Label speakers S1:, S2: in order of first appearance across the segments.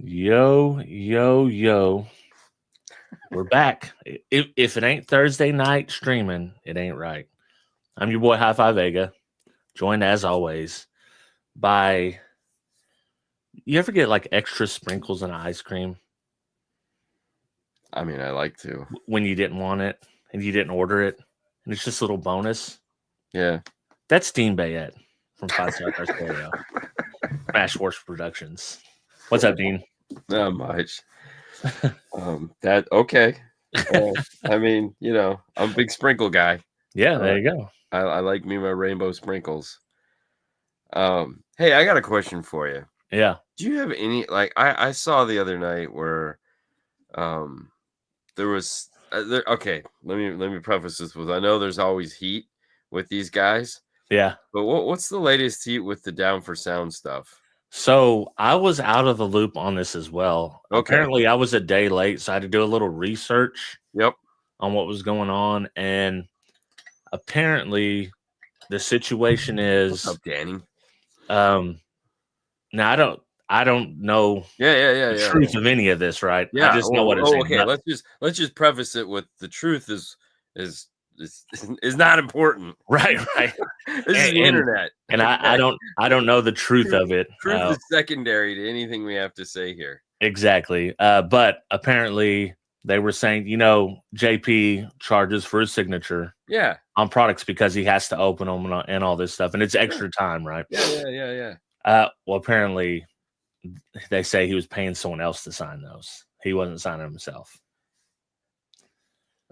S1: Yo, yo, yo. We're back. If it ain't Thursday night streaming, it ain't right. I'm your boy High Five Vega, joined as always by you ever get like extra sprinkles in ice cream
S2: I mean, I like to.
S1: when you didn't want it and you didn't order it, and it's just a little bonus?
S2: Yeah.
S1: That's Dean Bayette from Five Star Stereo, Smash Force Productions. What's up, Dean?
S2: Not much. That okay. Well, I mean, I'm a big sprinkle guy.
S1: Yeah, there you go.
S2: I like me my rainbow sprinkles. Hey, I got a question for you.
S1: Yeah.
S2: Do you have any I saw the other night where there was okay, let me preface this with I know there's always heat with these guys,
S1: Yeah.
S2: but what's the latest heat with the Down for Sound stuff?
S1: So I was out of the loop on this as well.
S2: Okay.
S1: Apparently, I was a day late, so I had to do a little research
S2: Yep.
S1: on what was going on. And apparently, the situation
S2: What's
S1: is
S2: up, Danny?
S1: now I don't know
S2: Yeah.
S1: the truth of any of this, right? I
S2: Yeah.
S1: just know what it's saying.
S2: Okay. Let's just preface it with the truth is is not important.
S1: Right.
S2: This is the internet.
S1: And I don't know the truth of it.
S2: Truth is secondary to anything we have to say here.
S1: Exactly. But apparently they were saying, JP charges for his signature
S2: Yeah.
S1: on products because he has to open them and all this stuff. And it's extra time, right?
S2: Yeah.
S1: Well, apparently they say he was paying someone else to sign those. He wasn't signing himself.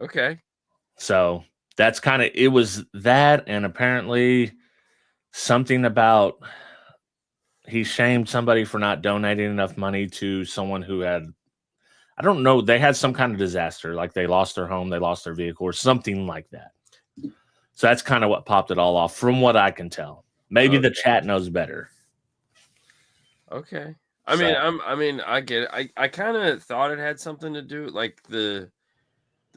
S2: Okay.
S1: So that's kind of, it was that. And apparently something about he shamed somebody for not donating enough money to someone who had, I don't know, they had some kind of disaster, like they lost their home, they lost their vehicle, or something like that. So that's kind of what popped it all off, from what I can tell. Maybe the chat knows better.
S2: Okay. I mean, I get it. I kind of thought it had something to do, like the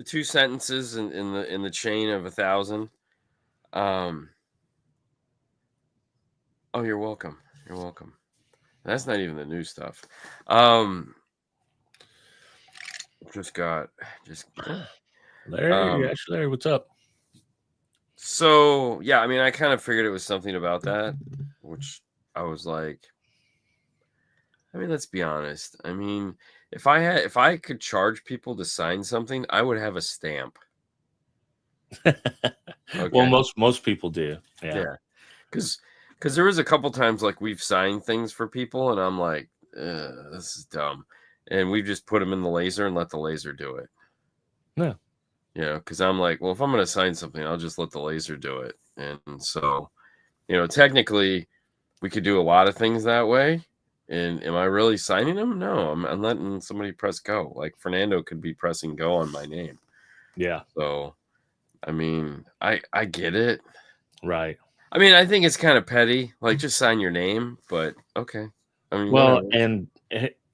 S2: two sentences in the chain of 1,000. Oh, you're welcome. You're welcome. That's not even the new stuff.
S1: Larry, what's up?
S2: So yeah, I mean, I kind of figured it was something about that, which I was like, I mean, let's be honest. I mean, if I could charge people to sign something, I would have a stamp.
S1: Okay. Well, most people do. Yeah.
S2: Because there was a couple times like we've signed things for people, and I'm like, this is dumb, and we just put them in the laser and let the laser do it.
S1: Yeah.
S2: Because I'm like, well, if I'm going to sign something, I'll just let the laser do it. And so, technically, we could do a lot of things that way. And am I really signing them? No, I'm letting somebody press go. Like Fernando could be pressing go on my name.
S1: Yeah.
S2: So, I mean, I get it.
S1: Right.
S2: I mean, I think it's kind of petty. Like, just sign your name. But okay. I mean,
S1: well,
S2: whatever.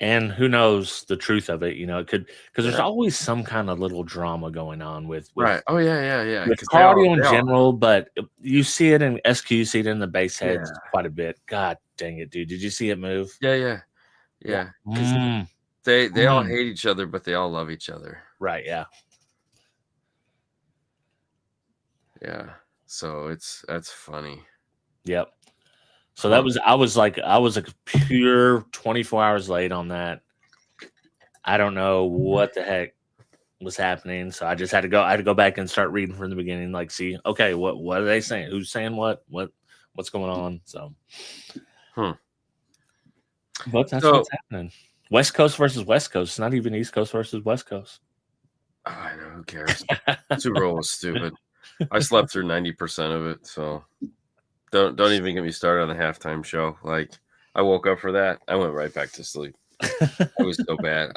S1: and who knows the truth of it? It could, because there's always some kind of little drama going on with
S2: right. Oh yeah.
S1: With cardio in general, but you see it in SQ, you see it in the base heads quite a bit. God dang it, dude! Did you see it move?
S2: Yeah. Because they all hate each other, but they all love each other.
S1: Right. Yeah.
S2: Yeah. So that's funny.
S1: Yep. So I was a pure 24 hours late on that. I don't know what the heck was happening. So I just had to go. I had to go back and start reading from the beginning, like, see, okay, what are they saying? Who's saying what's going on? So, but that's what's happening. West Coast versus West Coast. It's not even East Coast versus West Coast.
S2: Oh, I know, who cares? Super Bowl was stupid. I slept through 90% of it, so don't even get me started on the halftime show. Like, I woke up for that, I went right back to sleep. It was so bad.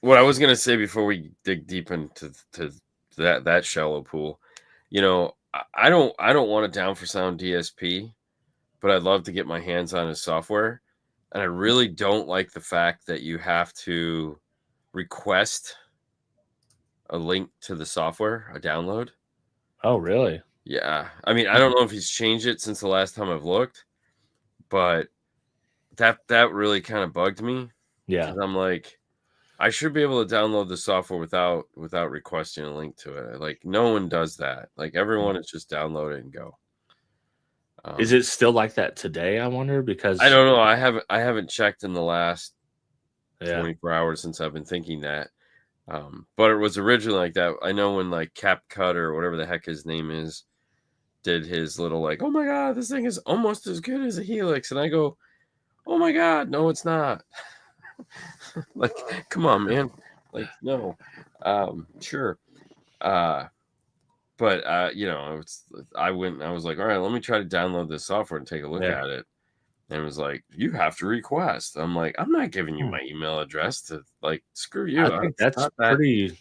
S2: What I was gonna say before we dig deep into that shallow pool, I don't want a Down for Sound DSP, but I'd love to get my hands on his software, and I really don't like the fact that you have to request a link to the software, a download.
S1: Oh, really?
S2: Yeah. I mean, I don't know if he's changed it since the last time I've looked, but that really kind of bugged me.
S1: Yeah.
S2: Because I'm like, I should be able to download the software without requesting a link to it. Like, no one does that. Like, everyone is just download it and go.
S1: Is it still like that today, I wonder?
S2: I
S1: Because
S2: don't know. I haven't checked in the last
S1: yeah.
S2: 24 hours since I've been thinking that. But it was originally like that. I know when like CapCut or whatever the heck his name is did his little like, oh my god, this thing is almost as good as a Helix, and I go, oh my god, no, it's not. Like, come on, man. Like, no. Sure. But I went and I was like, all right, let me try to download this software and take a look
S1: Yeah.
S2: at it. And it was like, you have to request. I'm like, I'm not giving you
S1: Hmm.
S2: my email address to like screw you.
S1: I think
S2: It's
S1: that's
S2: not that.
S1: pretty.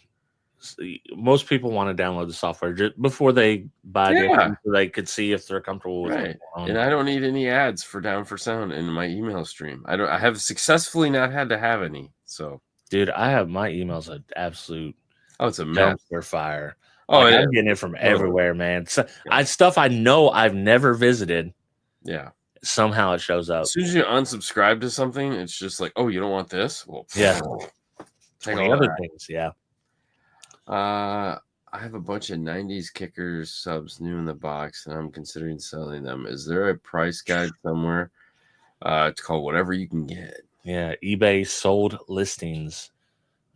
S1: Most people want to download the software just before they buy it,
S2: Yeah,
S1: so they could see if they're comfortable with what's
S2: right.
S1: going
S2: And
S1: on.
S2: I don't need any ads for Down for Sound in my email stream. I have successfully not had to have any. So,
S1: Dude, I have my emails an absolute
S2: oh, it's a mess.
S1: dumpster fire.
S2: Oh,
S1: Like,
S2: it
S1: I'm
S2: is.
S1: getting it from
S2: Totally.
S1: everywhere, man. So,
S2: Yeah.
S1: stuff I know I've never visited,
S2: Yeah.
S1: somehow it shows up.
S2: As soon as you unsubscribe to something, it's just like, oh, you don't want this? Well,
S1: Yeah.
S2: take
S1: 20
S2: all
S1: other
S2: that.
S1: things, yeah.
S2: I have a bunch of 90s kickers subs new in the box, and I'm considering selling them. Is there a price guide somewhere? It's called Whatever You Can Get.
S1: Yeah, eBay sold listings.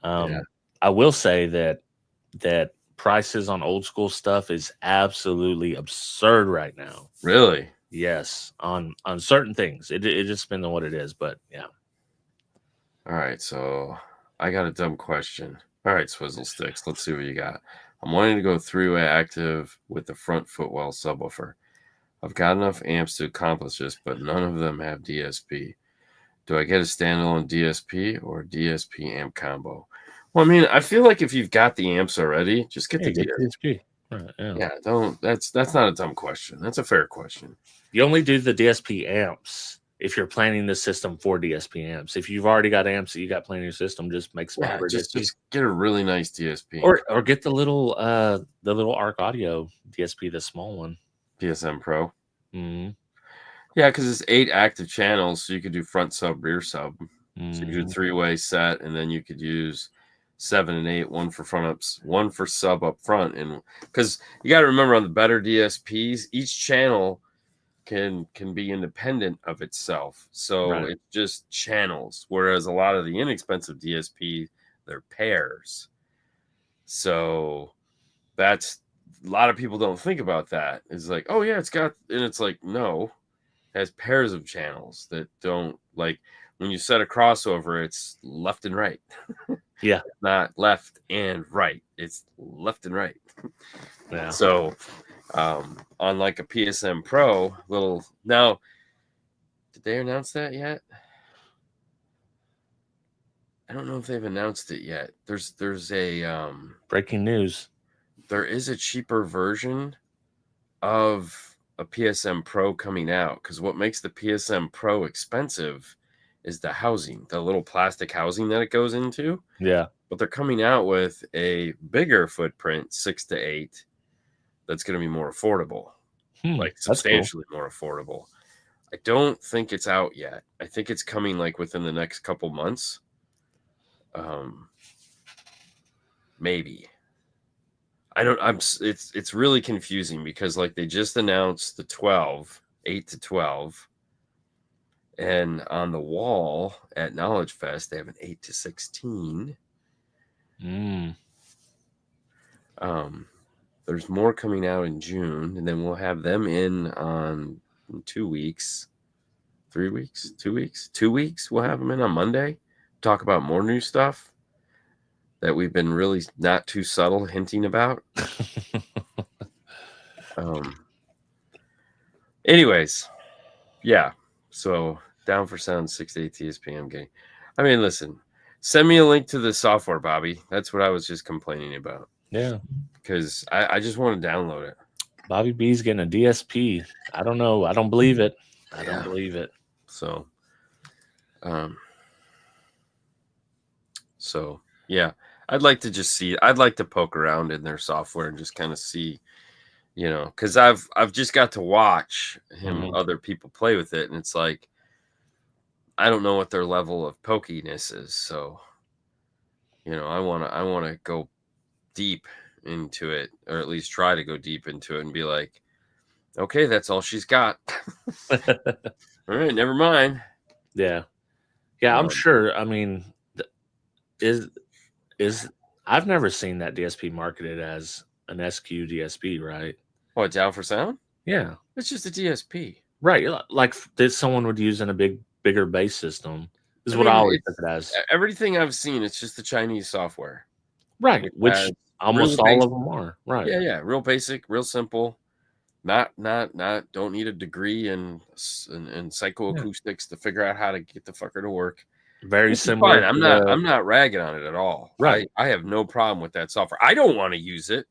S2: Yeah.
S1: I will say that prices on old school stuff is absolutely absurd right now.
S2: Really?
S1: Yes, on certain things. It just depends on what it is, but yeah.
S2: All right, so I got a dumb question. All right, Swizzle Sticks, let's see what you got. I'm wanting to go three-way active with the front footwell subwoofer. I've got enough amps to accomplish this, but none of them have DSP. Do I get a standalone DSP or a DSP amp combo? Well, I mean, I feel like if you've got the amps already, just get the
S1: Get
S2: DSP.
S1: DSP. Right, yeah.
S2: Yeah, don't. That's not a dumb question. That's a fair question.
S1: You only do the DSP amps if you're planning the system for DSP amps. If you've already got amps that you got planning your system, just make some for
S2: Just
S1: DSP.
S2: get a really nice DSP.
S1: Or get the little Arc Audio DSP, the small one.
S2: PSM Pro.
S1: Mm-hmm.
S2: Yeah, because it's 8 active channels, so you could do front sub, rear sub.
S1: Mm-hmm.
S2: So you could do 3-way set, and then you could use 7 and 8, one for front ups, one for sub up front. And because you got to remember on the better DSPs, each channel can be independent of itself. So
S1: Right.
S2: it's just channels. Whereas a lot of the inexpensive DSP, they're pairs. So that's a lot of people don't think about that. It's like, oh yeah, it's got, and it's like, no, it has pairs of channels that don't, like, when you set a crossover, it's left and right.
S1: Yeah.
S2: Not left and right. It's left and right.
S1: Yeah.
S2: So on like a PSM Pro, now, did they announce that yet? I don't know if they've announced it yet. There's a
S1: breaking news.
S2: There is a cheaper version of a PSM Pro coming out, because what makes the PSM Pro expensive is the housing, the little plastic housing that it goes into.
S1: Yeah.
S2: But they're coming out with a bigger footprint, 6 to 8, that's going to be more affordable, like substantially more affordable. I don't think it's out yet. I think it's coming like within the next couple months. Maybe. It's really confusing because like they just announced the 12, 8 to 12. And on the wall at Knowledge Fest, they have an 8 to 16. There's more coming out in June, and then we'll have them in 2 weeks, 3 weeks, 2 weeks, 2 weeks. We'll have them in on Monday. Talk about more new stuff that we've been really not too subtle hinting about. Anyways, yeah. So Down for Sound 6 to 8 TSP. I'm getting. I mean, listen. Send me a link to the software, Bobby. That's what I was just complaining about.
S1: Yeah.
S2: Because I just want to download it.
S1: Bobby B's getting a DSP. I don't know. I don't believe it. I don't believe it.
S2: So, yeah, I'd like to just see. I'd like to poke around in their software and just kind of see, because I've just got to watch him, other people play with it, and it's like I don't know what their level of pokiness is, so I want to go deep into it, or at least try to go deep into it and be like, okay, that's all she's got. All right, never mind.
S1: Yeah. Yeah, I'm sure. I mean, is I've never seen that DSP marketed as an SQ DSP, right?
S2: What, down for sound?
S1: Yeah.
S2: It's just a DSP.
S1: Right. Like that someone would use in a bigger bass system is
S2: I
S1: what I
S2: mean,
S1: always
S2: it's
S1: took it as.
S2: everything I've seen. It's just the Chinese software,
S1: Right.
S2: which
S1: Which
S2: has
S1: almost
S2: real
S1: all
S2: basic.
S1: of them are. Right.
S2: Yeah, real basic, real simple. Not. Don't need a degree in
S1: Yeah.
S2: psychoacoustics to figure out how to get the fucker to work.
S1: Very
S2: Which is
S1: similar
S2: fine.
S1: to
S2: I'm not ragging on it at all.
S1: right.
S2: I have no problem with that software. I don't want to use it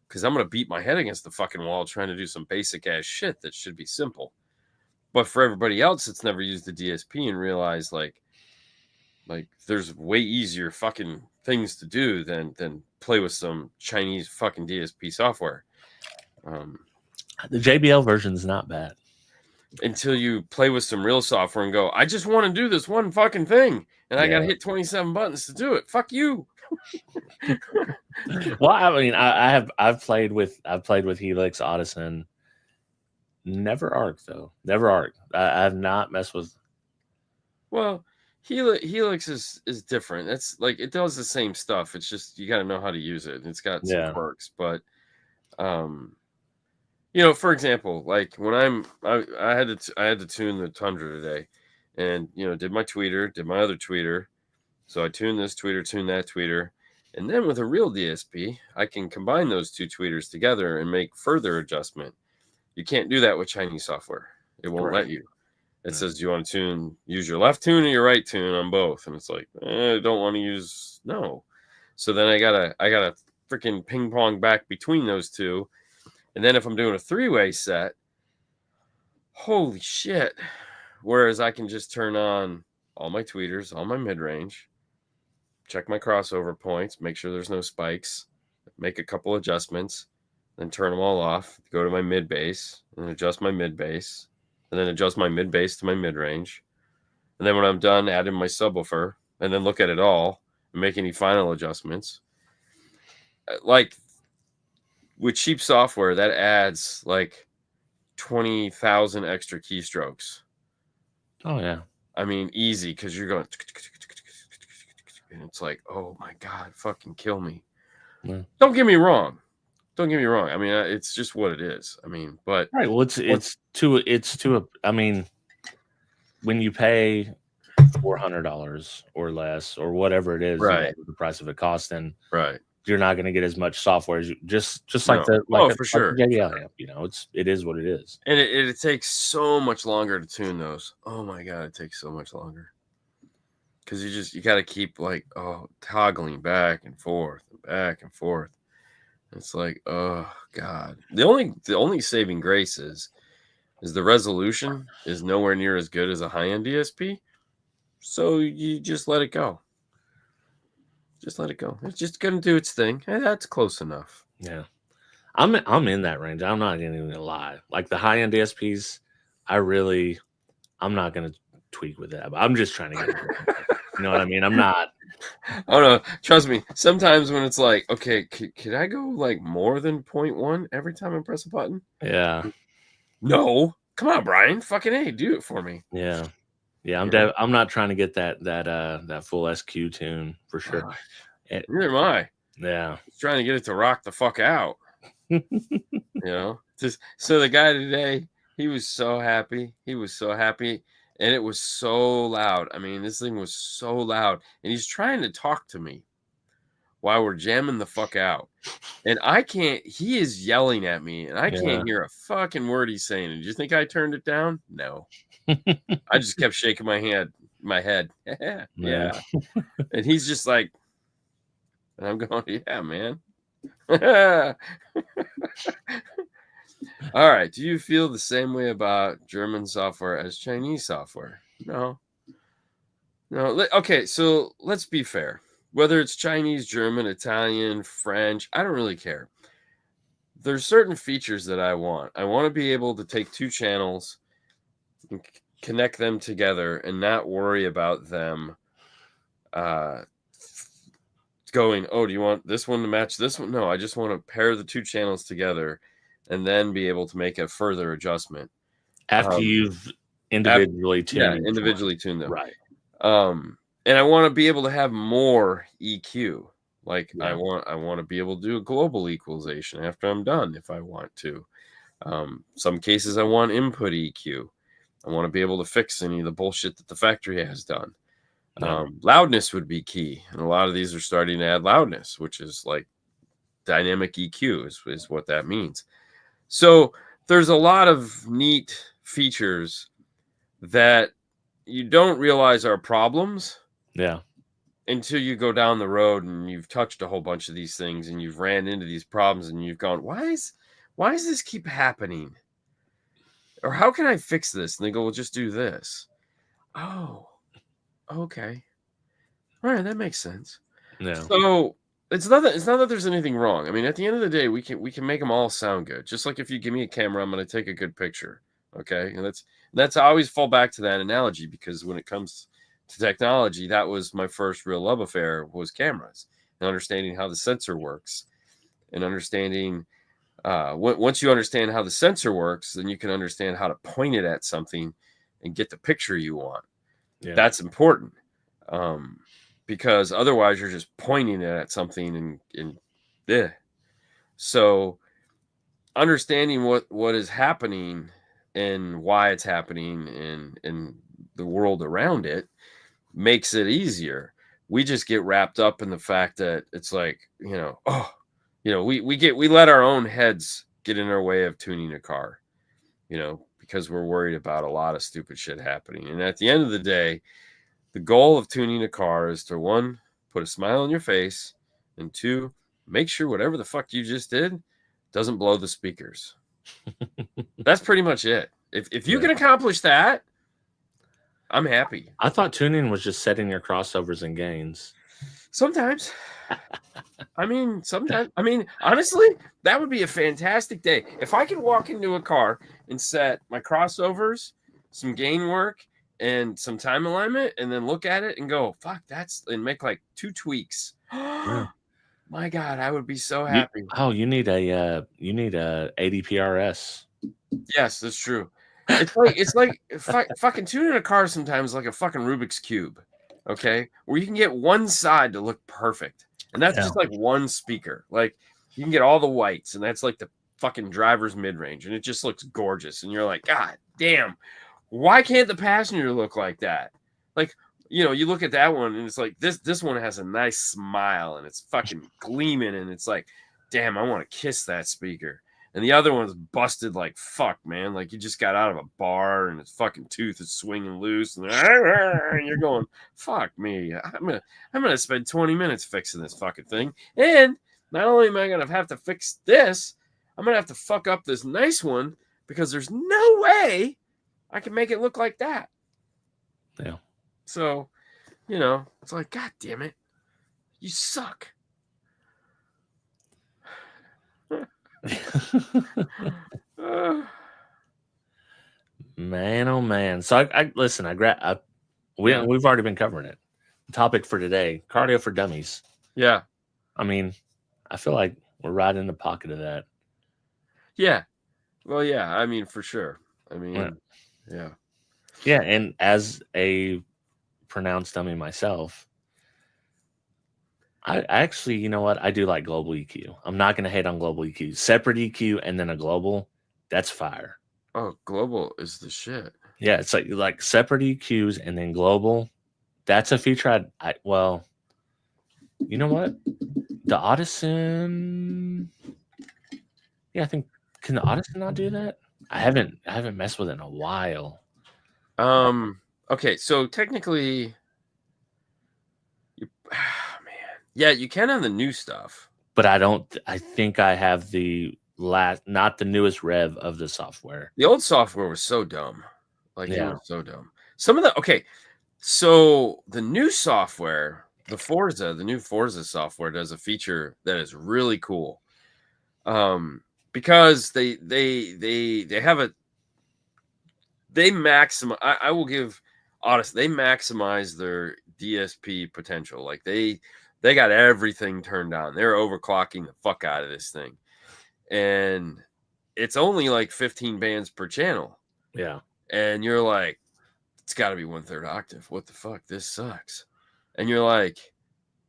S2: because I'm gonna beat my head against the fucking wall trying to do some basic ass shit that should be simple. But for everybody else that's never used the DSP and realized like there's way easier fucking things to do than play with some Chinese fucking DSP software.
S1: The JBL version is not bad.
S2: Until you play with some real software and go, I just want to do this one fucking thing, and I got to
S1: Yeah.
S2: hit 27 buttons to do it. Fuck you.
S1: Well, I mean, I've played with Helix, Audison. Never Arc though. Never Arc. I have not messed with.
S2: Well, Helix is different. It's like it does the same stuff. It's just you got to know how to use it. It's got some
S1: Yeah.
S2: quirks, but for example, like when I had to tune the Tundra today, and did my tweeter, did my other tweeter, so I tuned this tweeter, tuned that tweeter, and then with a real DSP, I can combine those two tweeters together and make further adjustment. You can't do that with Chinese software. It won't let you. It says, do you want to use your left tune or your right tune on both? And it's like, I don't want to use no. So then I gotta freaking ping pong back between those two. And then if I'm doing a 3-way set, holy shit. Whereas I can just turn on all my tweeters, all my mid-range, check my crossover points, make sure there's no spikes, make a couple adjustments, then turn them all off, go to my mid bass, and adjust my mid bass, and then adjust my mid bass to my mid range. And then when I'm done, add in my subwoofer, and then look at it all and make any final adjustments. Like with cheap software, that adds like 20,000 extra keystrokes.
S1: Oh yeah.
S2: I mean, easy, because you're going, and it's like, oh my God, fucking kill me.
S1: Yeah.
S2: Don't get me wrong. I mean, it's just what it is. I mean, but
S1: right. Well, I mean, when you pay $400 or less or whatever it is,
S2: right,
S1: the price of it costs, then
S2: right,
S1: you're not going to get as much software as you just like
S2: no.
S1: the
S2: For sure.
S1: JBL amp. It is what it is.
S2: And it takes so much longer to tune those. Oh my God, it takes so much longer. Because you got to keep like toggling back and forth and back and forth. It's like, oh God. The only saving grace is the resolution is nowhere near as good as a high-end DSP. So you just let it go. Just let it go. It's just gonna do its thing. Hey, that's close enough.
S1: Yeah. I'm in that range. I'm not even gonna lie. Like the high end DSPs, I'm not gonna tweak with that. But I'm just trying to get it. You know what I mean? I'm not.
S2: Oh no, trust me. Sometimes when it's like, okay, could I go like more than 0.1 every time I press a button?
S1: Yeah.
S2: No, come on, Brian. Fucking A, do it for me.
S1: Yeah. Yeah. I'm not trying to get that full SQ tune for sure.
S2: Neither am I.
S1: Yeah.
S2: Just trying to get it to rock the fuck out. Just so the guy today, he was so happy. And it was so loud. I mean, this thing was so loud. And he's trying to talk to me while we're jamming the fuck out. And he is yelling at me, and I can't hear a fucking word he's saying. And do you think I turned it down? No. I just kept shaking my head. Yeah. And he's just like, and I'm going, yeah, man. All right. Do you feel the same way about German software as Chinese software? No. Okay. So let's be fair. Whether it's Chinese, German, Italian, French, I don't really care. There's certain features that I want. I want to be able to take two channels and connect them together and not worry about them going, oh, do you want this one to match this one? No, I just want to pair the two channels together and then be able to make a further adjustment.
S1: After you've individually tuned each
S2: individually
S1: one.
S2: tune them.
S1: Right.
S2: And I want to be able to have more EQ. Like
S1: Yeah.
S2: I want to be able to do a global equalization after I'm done if I want to. Some cases I want input EQ. I want to be able to fix any of the bullshit that the factory has done.
S1: Yeah.
S2: Loudness would be key. And a lot of these are starting to add loudness, which is like dynamic EQ is what that means. So there's a lot of neat features that you don't realize are problems.
S1: Yeah.
S2: Until you go down the road and you've touched a whole bunch of these things and you've ran into these problems and you've gone, why does this keep happening? Or how can I fix this? And they go, well, just do this. Oh, okay. All right, that makes sense.
S1: Yeah.
S2: So it's not that there's anything wrong. I mean, at the end of the day, we can make them all sound good. Just like if you give me a camera, I'm going to take a good picture. Okay. And that's I always fall back to that analogy, because when it comes to technology, that was my first real love affair, was cameras and understanding how the sensor works, and understanding once you understand how the sensor works, then you can understand how to point it at something and get the picture you want.
S1: Yeah.
S2: That's important. Because otherwise you're just pointing it at something and yeah. So understanding what is happening and why it's happening in the world around it makes it easier. We just get wrapped up in the fact that it's like, we let our own heads get in our way of tuning a car, because we're worried about a lot of stupid shit happening. And at the end of the day, the goal of tuning a car is to, 1, put a smile on your face, and 2, make sure whatever the fuck you just did doesn't blow the speakers. That's pretty much it. If you can accomplish that, I'm happy.
S1: I thought tuning was just setting your crossovers and gains.
S2: Sometimes. Sometimes. Honestly, that would be a fantastic day. If I could walk into a car and set my crossovers, some gain work, and some time alignment, and then look at it and go, fuck, and make like 2 tweaks.
S1: Yeah.
S2: My God, I would be so happy.
S1: You need a 80 PRS.
S2: Yes, that's true. It's like fucking tuning a car sometimes like a fucking Rubik's Cube, okay? Where you can get one side to look perfect. And that's just like one speaker. Like you can get all the whites, and that's like the fucking driver's mid-range, and it just looks gorgeous. And you're like, God damn, why can't the passenger look like that? Like, you look at that one and it's like this one has a nice smile and it's fucking gleaming, and it's like, damn, I want to kiss that speaker. And the other one's busted like fuck, man. Like you just got out of a bar and its fucking tooth is swinging loose, and you're going, fuck me. I'm gonna spend 20 minutes fixing this fucking thing. And not only am I gonna have to fix this, I'm gonna have to fuck up this nice one, because there's no way I can make it look like that.
S1: Yeah.
S2: So, it's like, God damn it, you suck.
S1: Man, oh man. So I listen. We've already been covering it. Topic for today: cardio for dummies.
S2: Yeah.
S1: I feel like we're right in the pocket of that.
S2: Yeah. Well, yeah. For sure. Yeah.
S1: Yeah, and as a pronounced dummy myself, I actually, you know what? I do like global EQ. I'm not going to hate on global EQ. Separate EQ and then a global, that's fire.
S2: Oh, global is the shit.
S1: Yeah, it's like separate EQs and then global. That's a feature well, you know what? The Audison. Yeah, I think, can the Audison not do that? I haven't messed with it in a while.
S2: Okay, so technically yeah, you can on the new stuff.
S1: But I think I have not the newest rev of the software.
S2: The old software was so dumb. It was so dumb. So the new software, the new Forza software does a feature that is really cool. Because they they maximize. I will give honest. They maximize their DSP potential. Like they got everything turned on. They're overclocking the fuck out of this thing, and it's only like 15 bands per channel.
S1: Yeah.
S2: And you're like, it's got to be 1/3 octave. What the fuck? This sucks. And you're like,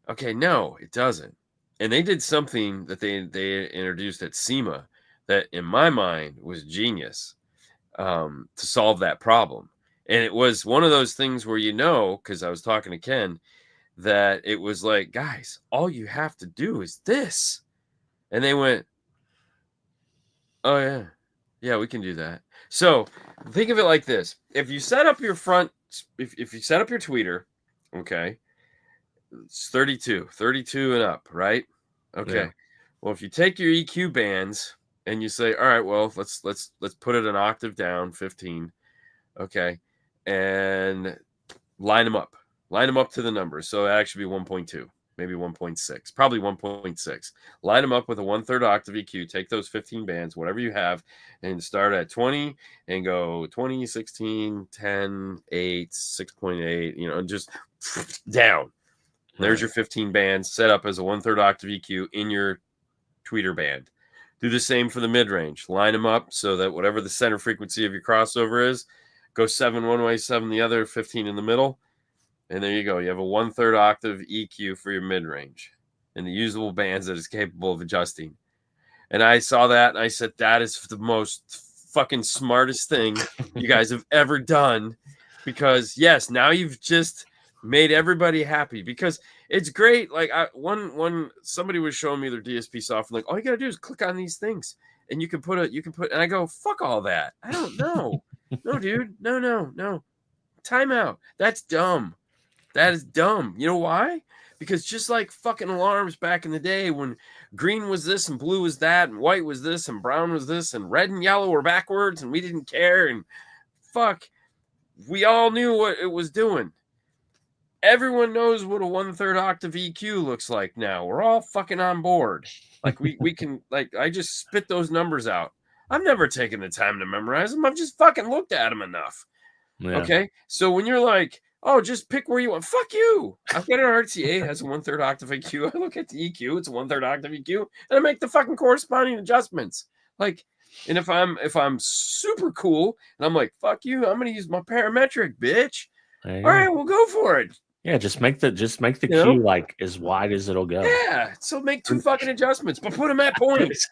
S2: okay, no, it doesn't. And they did something that they introduced at SEMA that, in my mind, was genius to solve that problem. And it was one of those things where, because I was talking to Ken, that it was like, guys, all you have to do is this. And they went, oh, yeah. Yeah, we can do that. So think of it like this. If you set up your if you set up your tweeter, okay, it's 32 and up, right? Okay.
S1: Yeah.
S2: Well, if you take your EQ bands and you say, all right, well, let's put it an octave down, 15. Okay. And line them up to the numbers. So it actually be 1.2, maybe 1.6, probably 1.6. Line them up with a 1/3 octave EQ. Take those 15 bands, whatever you have, and start at 20 and go 20, 16, 10, 8, 6.8, and just down. There's your 15 bands set up as a 1/3 octave EQ in your tweeter band. Do the same for the mid-range. Line them up so that whatever the center frequency of your crossover is, go 7 one way, 7 the other, 15 in the middle. And there you go. You have a 1/3 octave EQ for your mid-range and the usable bands that is capable of adjusting. And I saw that and I said, that is the most fucking smartest thing you guys have ever done. Because yes, now you've just made everybody happy, because it's great. Like somebody was showing me their DSP software, like all you gotta do is click on these things and you can put, and I go, fuck all that. I don't know. No, dude. No. Timeout. That's dumb. That is dumb. You know why? Because just like fucking alarms back in the day when green was this and blue was that and white was this and brown was this and red and yellow were backwards and we didn't care, and fuck, we all knew what it was doing. Everyone knows what a 1/3 octave EQ looks like now. We're all fucking on board. Like we can, like, I just spit those numbers out. I've never taken the time to memorize them. I've just fucking looked at them enough. Yeah. Okay. So when you're like, oh, just pick where you want. Fuck you. I've got an RTA, has a 1/3 octave EQ. I look at the EQ, it's a 1/3 octave EQ, and I make the fucking corresponding adjustments. Like, and if I'm super cool and I'm like, fuck you, I'm gonna use my parametric, bitch. All right, we'll go for it.
S1: Yeah, just make the cue like as wide as it'll go.
S2: Yeah, so make 2 fucking adjustments, but put them at points.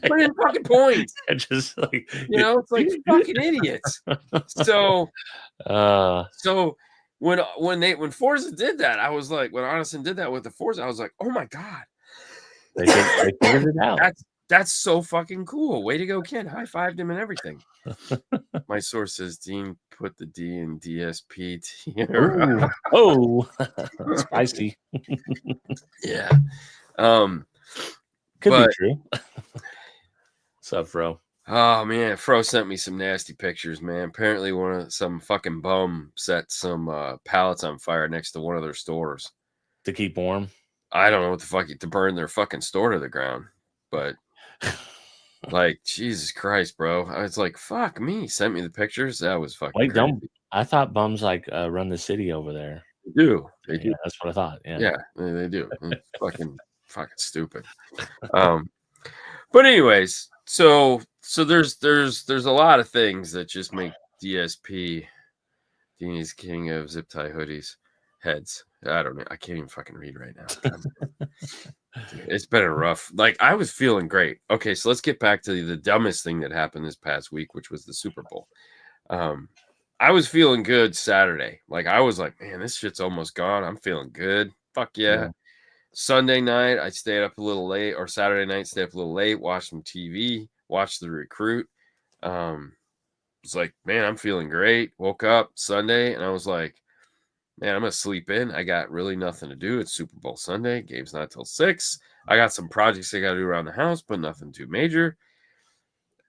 S2: Put in fucking points.
S1: Just like,
S2: it's like fucking idiots. So when Forza did that, I was like, when Arneson did that with the Forza, I was like, oh my god,
S1: they figured it out.
S2: That's so fucking cool. Way to go, Ken. High-fived him and everything. My source says Dean put the D in DSP.
S1: Oh, spicy.
S2: Yeah.
S1: Could be true. What's up, Fro?
S2: Oh man, Fro sent me some nasty pictures, man. Apparently some fucking bum set some pallets on fire next to one of their stores.
S1: To keep warm?
S2: I don't know what the fuck, to burn their fucking store to the ground. But like, Jesus Christ, bro. I was like, fuck me. Sent me the pictures. That was fucking crazy.
S1: I thought bums like run the city over there.
S2: They do. They do.
S1: That's what I thought. Yeah.
S2: Yeah, they do. It's fucking stupid. But anyways, so there's a lot of things that just make DSP, Deanie's King of Zip Tie Hoodies, heads. I don't know. I can't even fucking read right now. Dude, it's been a rough. Like, I was feeling great. Okay, so let's get back to the dumbest thing that happened this past week, which was the Super Bowl. I was feeling good Saturday. Like, I was like, man, this shit's almost gone. I'm feeling good. Fuck yeah. Sunday night, I stayed up a little late, or Saturday night, stayed up a little late, watched some TV, watched The Recruit. Was like, man, I'm feeling great. Woke up Sunday, and I was like, man, I'm going to sleep in. I got really nothing to do. It's Super Bowl Sunday. Game's not till 6. I got some projects I got to do around the house, but nothing too major.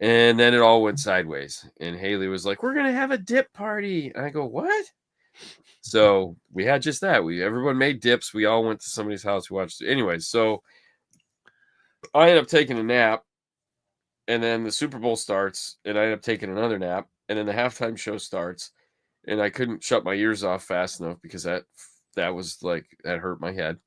S2: And then it all went sideways. And Haley was like, we're going to have a dip party. And I go, what? So we had just that. Everyone made dips. We all went to somebody's house. We watched it. Anyway, so I ended up taking a nap. And then the Super Bowl starts. And I ended up taking another nap. and then the halftime show starts, and I couldn't shut my ears off fast enough because that was like that hurt my head.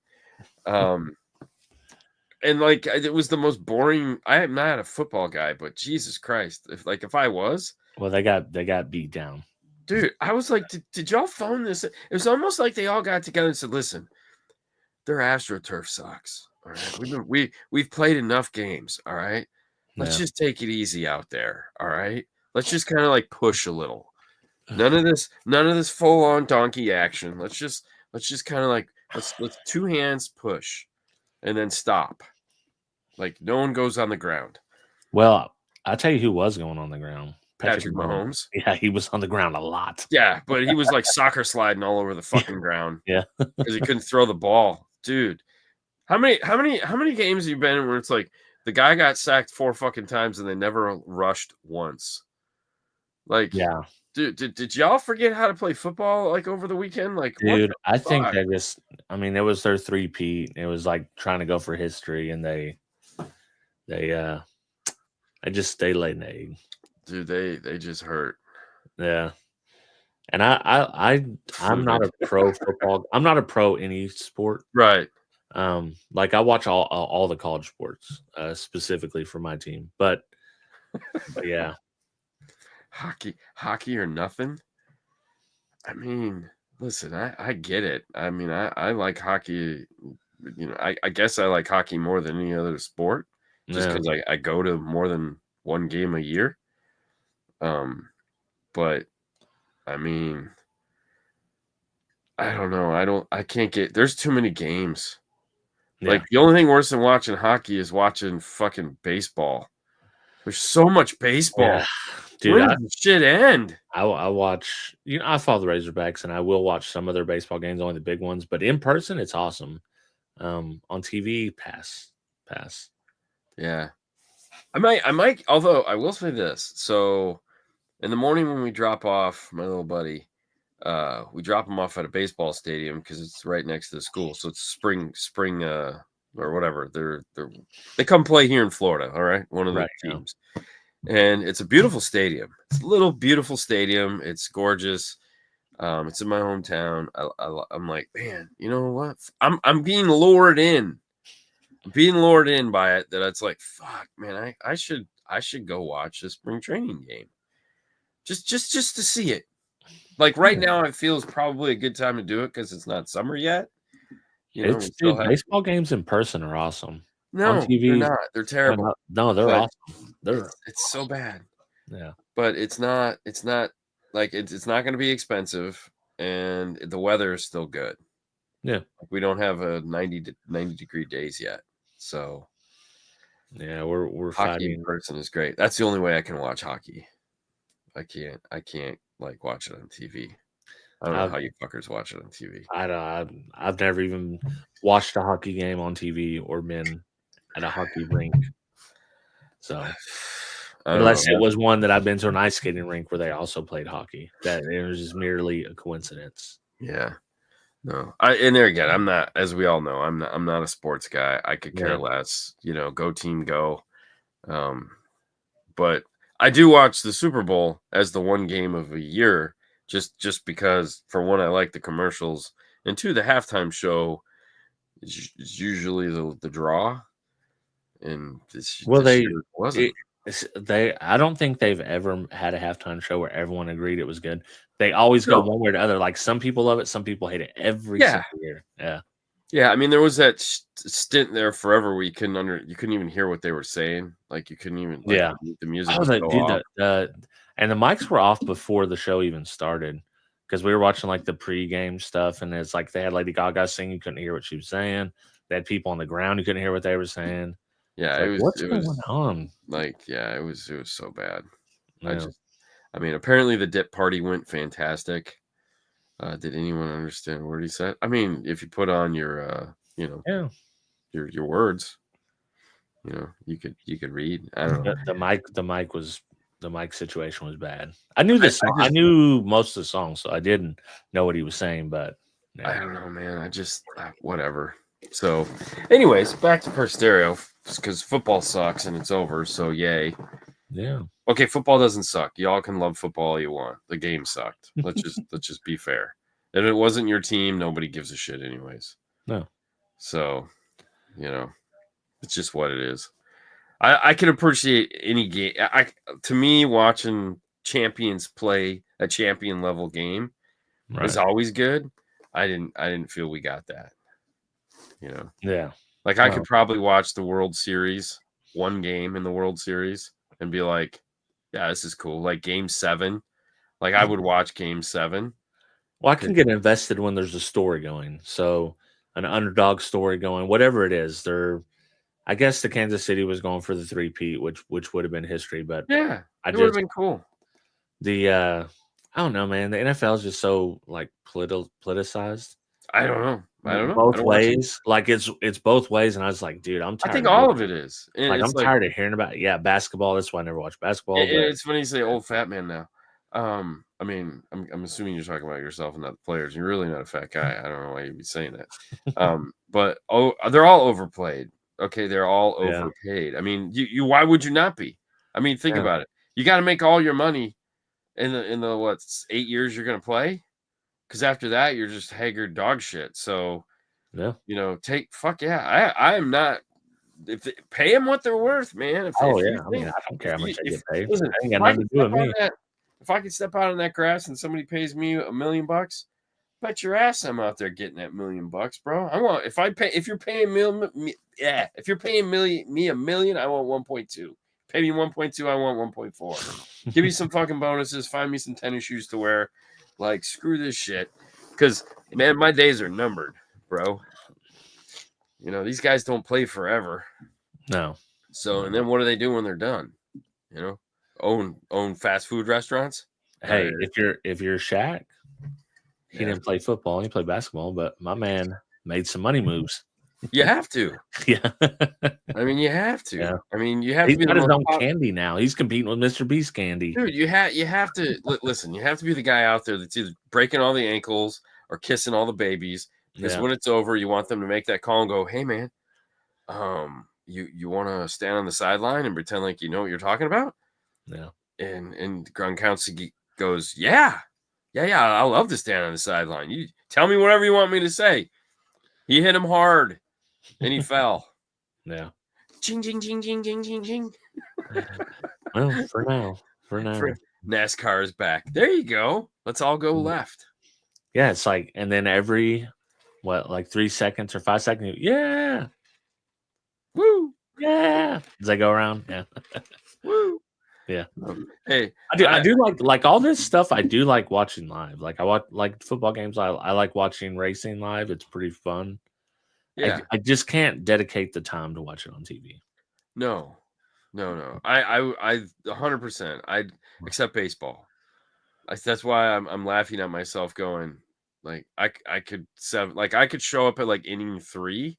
S2: And like it was the most boring. I am not a football guy, but Jesus Christ, if I was,
S1: Well, they got beat down.
S2: dude, I was like, did y'all phone this? It was almost like they all got together and said, listen, their AstroTurf sucks. All right. We've played enough games. All right. Let's just take it easy out there. All right. Let's just kind of like push a little. None of this full on donkey action. Let's just kind of like let's two hands push and then stop. Like no one goes on the ground.
S1: Well, I'll tell you who was going on the ground.
S2: Patrick Mahomes.
S1: Yeah, he was on the ground a lot.
S2: Yeah, but he was like soccer sliding all over the fucking ground.
S1: Yeah.
S2: Because he couldn't throw the ball. Dude. How many games have you been in where it's like the guy got sacked 4 fucking times and they never rushed once? Like,
S1: yeah.
S2: Dude, did y'all forget how to play football like over the weekend? Like,
S1: dude, I think they just, I mean, it was their 3-peat. It was like trying to go for history, and they just laid an egg.
S2: Dude, they just hurt.
S1: Yeah. And I'm not a pro football. I'm not a pro any sport.
S2: Right.
S1: Like I watch all the college sports, specifically for my team. But yeah.
S2: Hockey or nothing. I mean, listen, I get it. I mean, I like hockey. You know, I guess I like hockey more than any other sport, just because I go to more than one game a year. But I mean, I don't know. I can't get. There's too many games. Yeah. Like the only thing worse than watching hockey is watching fucking baseball. There's so much baseball.
S1: Yeah. Dude,
S2: when does the shit end?
S1: I watch, you know, I follow the Razorbacks and I will watch some of their baseball games, only the big ones, but in person, it's awesome. On TV, pass.
S2: Yeah. I might, although I will say this. So in the morning when we drop off my little buddy, we drop him off at a baseball stadium because it's right next to the school. So it's spring, or whatever. They come play here in Florida. All right. One of the teams. Yeah. And it's a beautiful stadium. It's a little beautiful stadium. It's gorgeous. It's in my hometown. I'm like, man, you know what? I'm being lured in. I'm being lured in by it. That it's like, fuck, man. I should go watch the spring training game. Just to see it. Like right now, I feel it's probably a good time to do it because it's not summer yet. You know,
S1: baseball games in person are awesome.
S2: No, on TV, they're not. They're terrible.
S1: No, they're awesome.
S2: It's so bad.
S1: Yeah,
S2: but it's not like it's not going to be expensive, and the weather is still good.
S1: Yeah,
S2: we don't have a 90 degree days yet, so
S1: yeah, we're
S2: hockey
S1: fighting.
S2: In person is great. That's the only way I can watch hockey. I can't like watch it on TV. I don't know how you fuckers watch it on TV.
S1: I've never even watched a hockey game on TV or been at a hockey rink. So unless it was one that I've been to an ice skating rink where they also played hockey, that it was just merely a coincidence.
S2: Yeah. No. And there again, I'm not, as we all know, I'm not a sports guy. I could care less, you know, go team go. But I do watch the Super Bowl as the one game of a year, just because, for one, I like the commercials, and two, the halftime show is usually the draw. And
S1: I don't think they've ever had a halftime show where everyone agreed it was good. They always go one way or the other. Like some people love it, some people hate it every single year.
S2: Yeah. I mean, there was that stint there forever where you couldn't even hear what they were saying. Like you couldn't even the music.
S1: And the mics were off before the show even started because we were watching like the pregame stuff, and it's like they had Lady Gaga sing, you couldn't hear what she was saying. They had people on the ground, you couldn't hear what they were saying.
S2: Yeah,
S1: it was. What's going on?
S2: Like, yeah, it was so bad. Yeah. I mean, apparently the dip party went fantastic. Did anyone understand what he said? I mean, if you put on your, your words, you know, you could read. I don't know.
S1: The mic situation was bad. I knew this. I knew most of the songs, so I didn't know what he was saying. But
S2: I don't know, man. I just whatever. So, anyways, back to Per Stereo because football sucks and it's over. So, yay.
S1: Yeah.
S2: Okay, football doesn't suck. Y'all can love football all you want. The game sucked. Let's just be fair. If it wasn't your team, nobody gives a shit anyways.
S1: No.
S2: So, it's just what it is. I can appreciate any game. To me, watching champions play a champion level game is always good. I didn't feel we got that.
S1: Yeah.
S2: Like I could probably watch the World Series, one game in the World Series, and be like, yeah, this is cool. Like Game 7. Like I would watch Game 7.
S1: Well, I can get invested when there's a story going. So an underdog story going, whatever it is. I guess the Kansas City was going for the 3-peat, which would have been history. But
S2: Yeah,
S1: it
S2: would have been cool.
S1: I don't know, man. The NFL is just so like politicized.
S2: I don't know.
S1: Both ways. Like it's both ways. And I was like, dude, I'm tired.
S2: I think all of it is.
S1: Like I'm tired of hearing about it. Yeah, basketball. That's why I never watch basketball.
S2: It's funny you say old fat man now. I mean, I'm assuming you're talking about yourself and not the players. You're really not a fat guy. I don't know why you'd be saying that. But they're all overplayed. Okay, they're all overpaid. I mean, you why would you not be? I mean, think about it. You got to make all your money in the what 8 years you're gonna play, because after that you're just haggard dog shit. So I am not. Pay them what they're worth, man.
S1: I mean, I don't care how much I get paid.
S2: Listen,
S1: I ain't got nothing to do with me.
S2: If I could step out on that grass and somebody pays me $1 million, bet your ass I'm out there getting that $1 million, bro. If you're paying me $1 million, I want 1.2. Pay me 1.2, I want 1.4. Give me some fucking bonuses. Find me some tennis shoes to wear. Like, screw this shit. Because, man, my days are numbered, bro. These guys don't play forever.
S1: No.
S2: So, and then what do they do when they're done? Own fast food restaurants.
S1: Hey, if you're Shaq, he didn't play football, he played basketball, but my man made some money moves.
S2: You have to.
S1: Yeah.
S2: I mean, you have to.
S1: Yeah.
S2: I mean, you have
S1: He's
S2: to be
S1: got his own candy now. He's competing with Mr. Beast candy.
S2: Dude, you have to listen, you have to be the guy out there that's either breaking all the ankles or kissing all the babies. Because when it's over, you want them to make that call and go, hey man, you want to stand on the sideline and pretend like you know what you're talking about?
S1: Yeah.
S2: And Gronkowski goes, yeah, I love to stand on the sideline. You tell me whatever you want me to say. He hit him hard, and he fell.
S1: Yeah.
S2: Ching, ching, ching, ching, ching, ching, ching.
S1: Well, for now.
S2: NASCAR is back. There you go. Let's all go left.
S1: Yeah, it's like, and then every 3 seconds or 5 seconds, yeah.
S2: Woo.
S1: Yeah. Does that go around? Yeah.
S2: Woo.
S1: Yeah.
S2: Hey,
S1: I do like all this stuff. I do like watching live. Like I watch like football games. I like watching racing live. It's pretty fun.
S2: Yeah.
S1: I just can't dedicate the time to watch it on TV.
S2: No. I 100%. I except baseball. That's why I'm laughing at myself going like I could show up at like inning 3.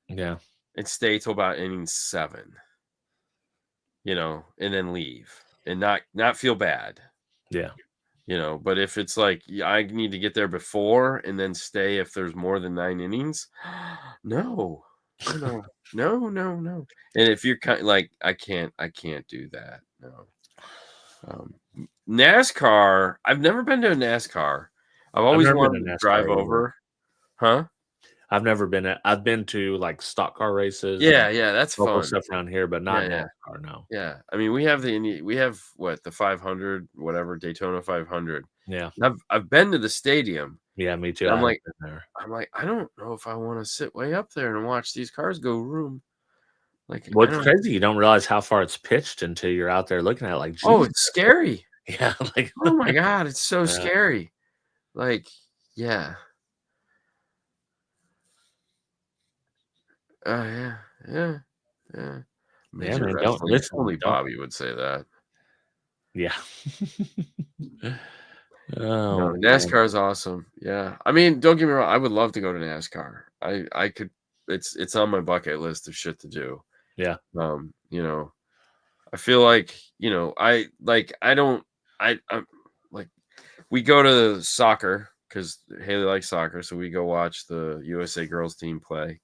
S1: Yeah.
S2: And stay till about inning 7. And then leave and not feel bad.
S1: Yeah.
S2: But if it's like I need to get there before and then stay if there's more than 9 innings, no. And if you're kind of like I can't do that. No. NASCAR, I've never been to a NASCAR. I've always wanted to drive over. Huh?
S1: I've never been. I've been to like stock car races.
S2: Yeah, that's
S1: local
S2: fun
S1: stuff around here, but not NASCAR. No.
S2: Yeah, I mean we have the 500, whatever, Daytona 500.
S1: Yeah,
S2: I've been to the stadium.
S1: Yeah, me too.
S2: I'm like I don't know if I want to sit way up there and watch these cars go room. Like
S1: what's crazy, you don't realize how far it's pitched until you're out there looking at it. Like, geez.
S2: Oh, it's scary.
S1: Yeah, like
S2: oh my god, it's so scary. Like, yeah. Yeah.
S1: Man, don't listen.
S2: Only Bobby would say that.
S1: Yeah.
S2: NASCAR is awesome. Yeah, I mean, don't get me wrong. I would love to go to NASCAR. I could. It's on my bucket list of shit to do.
S1: Yeah.
S2: I feel like I'm like we go to soccer because Haley likes soccer, so we go watch the USA girls team play.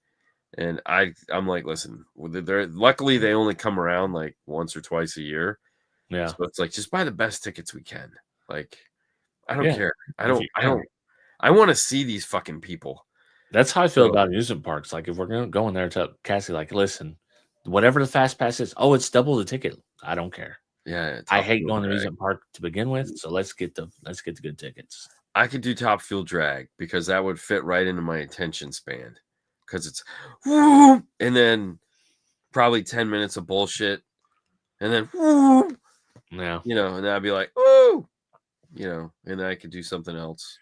S2: And I'm like, listen, luckily they only come around like once or twice a year.
S1: Yeah.
S2: So it's like, just buy the best tickets we can. Like, I don't
S1: Yeah.
S2: care. I
S1: If you can.
S2: want to see these fucking people.
S1: That's how I feel
S2: So,
S1: about amusement parks. Like if we're gonna go in there, tell Cassie, like, listen, whatever the fast pass is, oh, it's double the ticket. I don't care.
S2: yeah,
S1: I
S2: top
S1: hate
S2: fuel
S1: going to
S2: drag.
S1: amusement park to begin with, so let's get the good tickets.
S2: I could do top fuel drag because that would fit right into my attention span. Because it's woo, and then probably 10 minutes of bullshit, and then woo,
S1: Yeah.
S2: and then I'd be like, woo, and then I could do something else.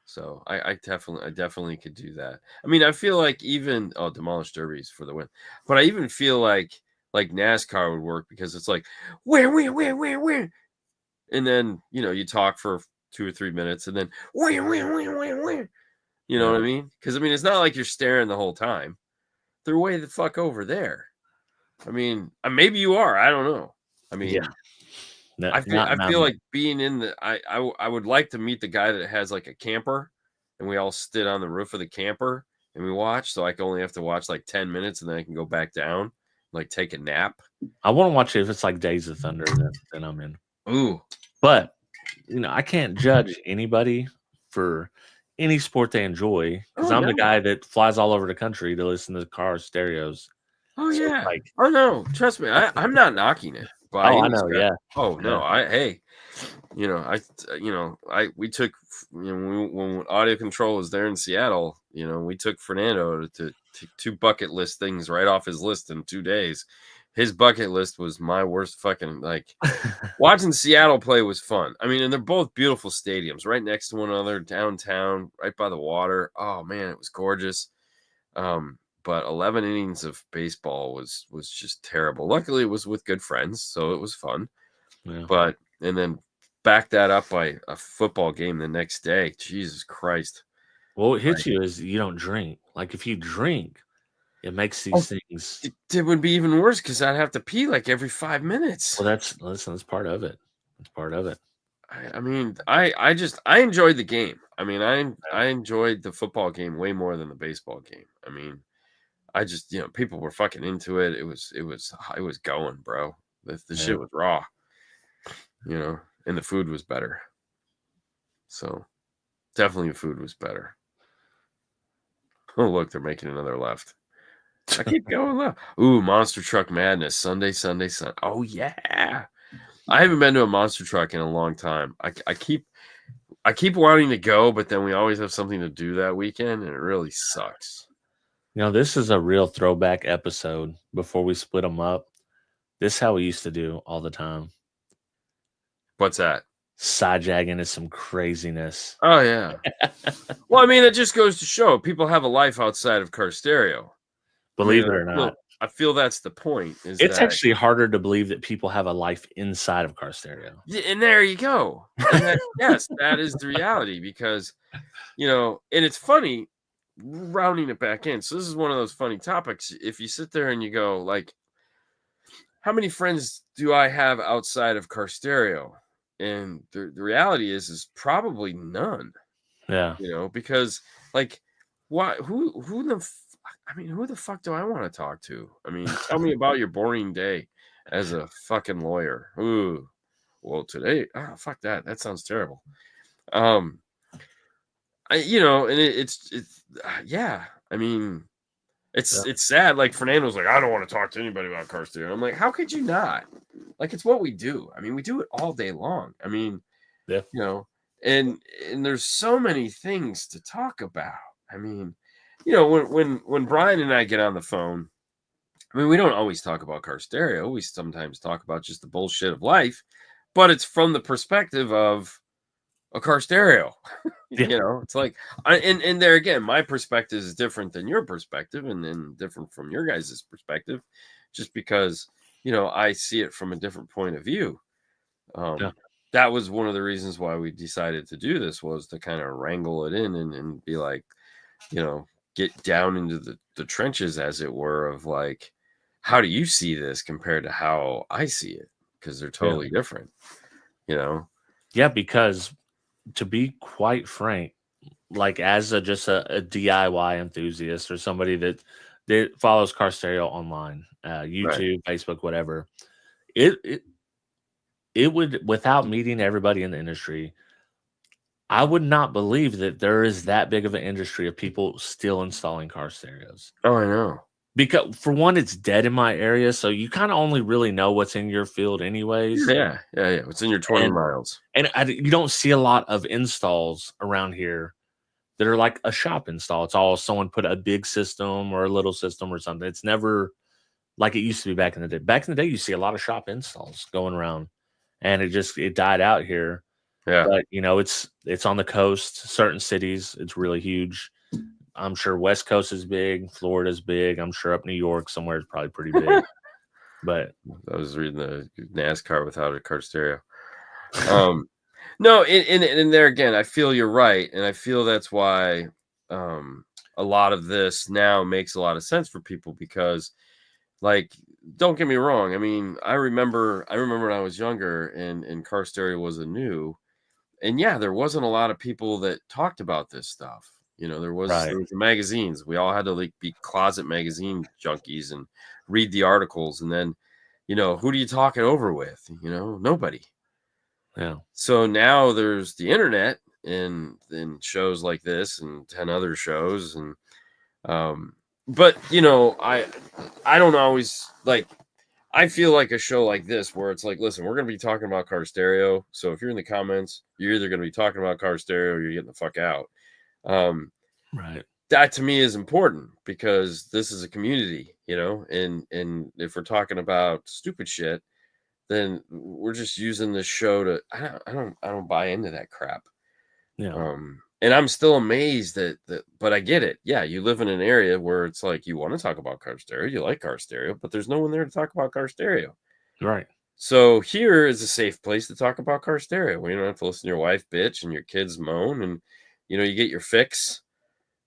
S2: So I definitely could do that. I mean, I feel like even Demolished Derbies for the win, but I even feel like NASCAR would work because it's like where, and then you talk for 2 or 3 minutes, and then where, you know
S1: Yeah.
S2: what I mean? Because I mean, it's not like you're staring the whole time. They're way the fuck over there. I mean, maybe you are. I don't know. I mean,
S1: No,
S2: I
S1: not
S2: feel
S1: me.
S2: like being in the I would like to meet the guy that has like a camper, and we all sit on the roof of the camper and we watch. So I can only have to watch like 10 minutes, and then I can go back down, like take a nap.
S1: I want to watch it if it's like Days of Thunder, then I'm in.
S2: Ooh,
S1: But I can't judge anybody for any sport they enjoy because
S2: oh
S1: I'm the
S2: no,
S1: guy that flies all over the country to listen to car stereos.
S2: oh
S1: So it's
S2: yeah,
S1: like,
S2: oh no, trust me, I'm not knocking it by
S1: oh, I
S2: any
S1: know,
S2: stretch.
S1: yeah,
S2: Oh
S1: yeah.
S2: no, we took when audio control was there in Seattle, we took Fernando to 2 bucket list things right off his list in 2 days. His bucket list was my worst fucking watching Seattle play was fun. I mean, and they're both beautiful stadiums right next to one another downtown, right by the water. Oh man, it was gorgeous. But 11 innings of baseball was just terrible. Luckily, it was with good friends, so it was fun.
S1: Yeah.
S2: But and then back that up by a football game the next day. Jesus Christ!
S1: What hits you is you don't drink. Like if you drink, it makes these things.
S2: It would be even worse because I'd have to pee like every 5 minutes.
S1: Well, that's part of it. It's part of it.
S2: I mean, I enjoyed the game. I mean, I enjoyed the football game way more than the baseball game. I mean, I just people were fucking into it. It was going, bro. The
S1: Yeah.
S2: shit was raw, and the food was better. So definitely the food was better. Oh look, they're making another left. I keep going left. Ooh, Monster Truck Madness Sunday. Oh yeah, I haven't been to a monster truck in a long time. I keep wanting to go, but then we always have something to do that weekend, and it really sucks.
S1: This is a real throwback episode before we split them up. This is how we used to do all the time.
S2: What's that?
S1: Side jagging is some craziness.
S2: Oh yeah. Well, I mean, it just goes to show people have a life outside of car stereo.
S1: Believe it or not.
S2: I feel that's the point.
S1: It's actually harder to believe that people have a life inside of car stereo.
S2: And there you go. And yes, that is the reality because, and it's funny rounding it back in. So this is one of those funny topics. If you sit there and you go like, how many friends do I have outside of car stereo? And the reality is probably none.
S1: Yeah.
S2: Because like, why? Who the fuck do I want to talk to? I mean, tell me about your boring day as a fucking lawyer. Ooh, well, today, fuck that. That sounds terrible. And it's yeah. I mean, it's sad. Like Fernando's like, I don't want to talk to anybody about car stereo. I'm like, how could you not? Like, it's what we do. I mean, we do it all day long. I mean,
S1: yeah.
S2: And there's so many things to talk about. I mean, when Brian and I get on the phone, I mean, we don't always talk about car stereo. We sometimes talk about just the bullshit of life, but it's from the perspective of a car stereo.
S1: Yeah.
S2: It's like, and there again, my perspective is different than your perspective, and then different from your guys' perspective, just because I see it from a different point of view. That was one of the reasons why we decided to do this, was to kind of wrangle it in and be like, get down into the trenches, as it were, of like, how do you see this compared to how I see it? Because they're totally different,
S1: Yeah, because to be quite frank, like as just a DIY enthusiast or somebody that follows car stereo online, YouTube, Facebook, whatever, it it would, without meeting everybody in the industry, I would not believe that there is that big of an industry of people still installing car stereos.
S2: Oh, I know.
S1: Because for one, it's dead in my area, so you kind of only really know what's in your field anyways.
S2: Yeah. It's in your 20
S1: And
S2: miles.
S1: you don't see a lot of installs around here that are like a shop install. It's all someone put a big system or a little system or something. It's never like it used to be back in the day. Back in the day, you see a lot of shop installs going around, and it died out here.
S2: Yeah.
S1: But it's on the coast, certain cities, it's really huge. I'm sure West Coast is big, Florida's big. I'm sure up New York somewhere is probably pretty big. But
S2: I was reading the NASCAR without a car stereo. No, in there again, I feel you're right, and I feel that's why a lot of this now makes a lot of sense for people because, like, don't get me wrong. I mean, I remember when I was younger and car stereo was a new, and yeah, there wasn't a lot of people that talked about this stuff. There was
S1: right.
S2: the magazines. We all had to like be closet magazine junkies and read the articles, and then, who do you talk it over with? Nobody.
S1: Yeah.
S2: So now there's the internet and shows like this and 10 other shows but I don't always like. I feel like a show like this where it's like, listen, we're going to be talking about car stereo. So if you're in the comments, you're either going to be talking about car stereo or you're getting the fuck out.
S1: Right.
S2: That to me is important because this is a community, and if we're talking about stupid shit, then we're just using this show to. I don't buy into that crap.
S1: Yeah.
S2: And I'm still amazed but I get it. Yeah, you live in an area where it's like you want to talk about car stereo, you like car stereo, but there's no one there to talk about car stereo.
S1: Right.
S2: So here is a safe place to talk about car stereo where you don't have to listen to your wife bitch and your kids moan, and you get your fix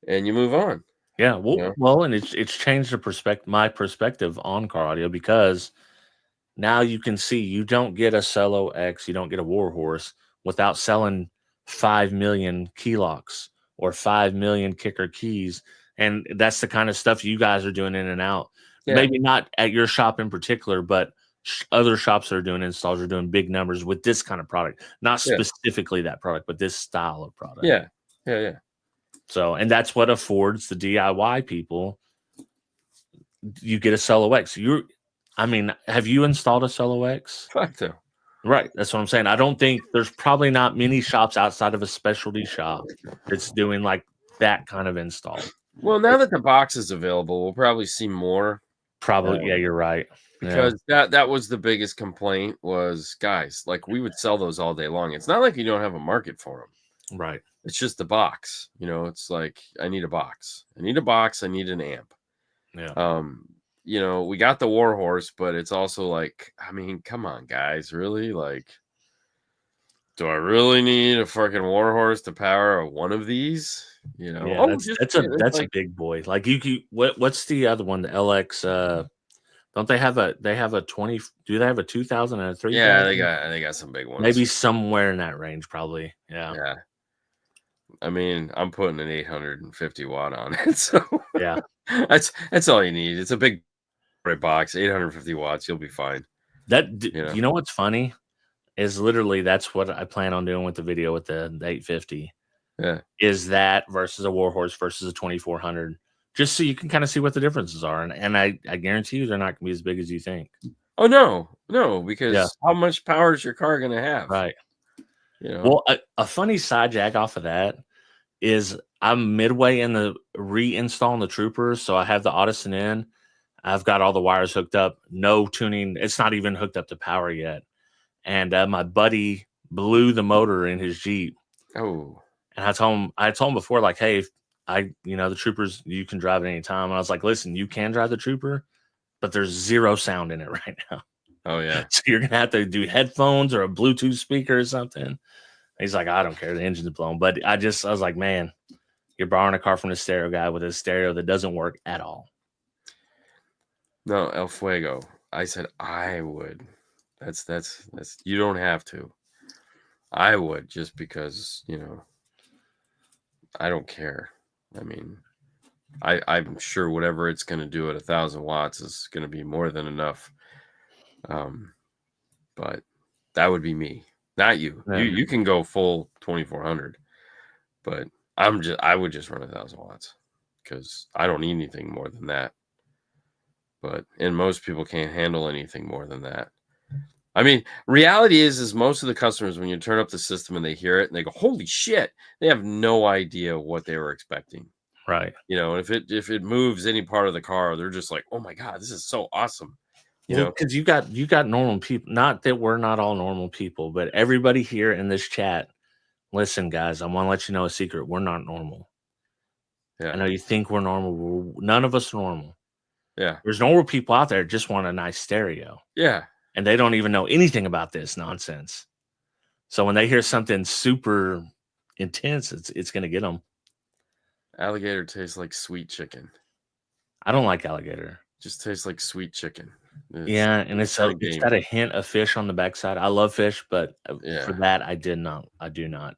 S2: and you move on.
S1: Yeah. Well, and it's changed my perspective on car audio because now you can see you don't get a Cello X, you don't get a Warhorse without selling 5 million key locks or 5 million kicker keys. And that's the kind of stuff you guys are doing in and out.
S2: Yeah.
S1: Maybe not at your shop in particular, but other shops that are doing installs are doing big numbers with this kind of product, not specifically that product, but this style of product.
S2: Yeah.
S1: So, and that's what affords the DIY people. You get a Cello X. Have you installed a Cello X?
S2: Fuck though.
S1: Right. That's what I'm saying. I don't think there's probably not many shops outside of a specialty shop that's doing like that kind of install.
S2: Well, now that the box is available, we'll probably see more.
S1: Probably. Yeah, you're right.
S2: Because that was the biggest complaint was, guys, like we would sell those all day long. It's not like you don't have a market for them.
S1: Right.
S2: It's just the box. It's like, I need a box. I need an amp.
S1: Yeah.
S2: We got the Warhorse, but it's also like, I mean, come on, guys, really? Like, do I really need a fucking Warhorse to power one of these?
S1: Yeah, that's a big boy. Like what's the other one? The LX. Don't they have a 20? Do they have a 2000 and a 3000?
S2: Yeah, they got some big ones.
S1: Maybe somewhere in that range, probably. Yeah.
S2: Yeah. I mean, I'm putting an 850 watt on it, so
S1: yeah,
S2: that's all you need. It's a big box, 850 watts. You'll be fine.
S1: You know what's funny is literally that's what I plan on doing with the video with the 850.
S2: Yeah,
S1: is that versus a Warhorse versus a 2400, just so you can kind of see what the differences are, and I guarantee you they're not going to be as big as you think.
S2: Oh no, because how much power is your car going to have?
S1: Right. Well, a funny side jack off of that is I'm midway in the reinstalling the Troopers, so I have the Audison in. I've got all the wires hooked up, no tuning. It's not even hooked up to power yet. And my buddy blew the motor in his Jeep.
S2: Oh.
S1: And I told him before, like, hey, the Troopers, you can drive it anytime. And I was like, listen, you can drive the Trooper, but there's zero sound in it right now.
S2: Oh, yeah.
S1: So you're going to have to do headphones or a Bluetooth speaker or something. He's like, I don't care. The engine's blown. But I was like, man, you're borrowing a car from the stereo guy with a stereo that doesn't work at all.
S2: No, El Fuego. I said I would. That's you don't have to. I would, just because, I don't care. I mean, I'm sure whatever it's going to do at 1,000 watts is going to be more than enough. But That would be me, not you.
S1: Yeah.
S2: You can go full 2400, but I would just run 1,000 watts because I don't need anything more than that. And most people can't handle anything more than that. I mean, reality is most of the customers, when you turn up the system and they hear it and they go, "Holy shit!" They have no idea what they were expecting.
S1: Right.
S2: You know, if it moves any part of the car, they're just like, "Oh my god, this is so awesome!" You
S1: Well,
S2: know?
S1: because you got normal people. Not that we're not all normal people, but everybody here in this chat. Listen, guys, I want to let you know a secret. We're not normal. I
S2: Yeah,
S1: know you think we're normal. None of us are normal.
S2: yeah,
S1: There's normal people out there that just want a nice stereo,
S2: yeah.
S1: and they don't even know anything about this nonsense. So when they hear something super intense, it's going to get them.
S2: Alligator tastes like sweet chicken.
S1: I don't like alligator.
S2: Just tastes like sweet chicken.
S1: Yeah, and it's
S2: kind of
S1: it's got
S2: gamey.
S1: a hint of fish on the backside. I love fish, but for
S2: Yeah.
S1: that I do not.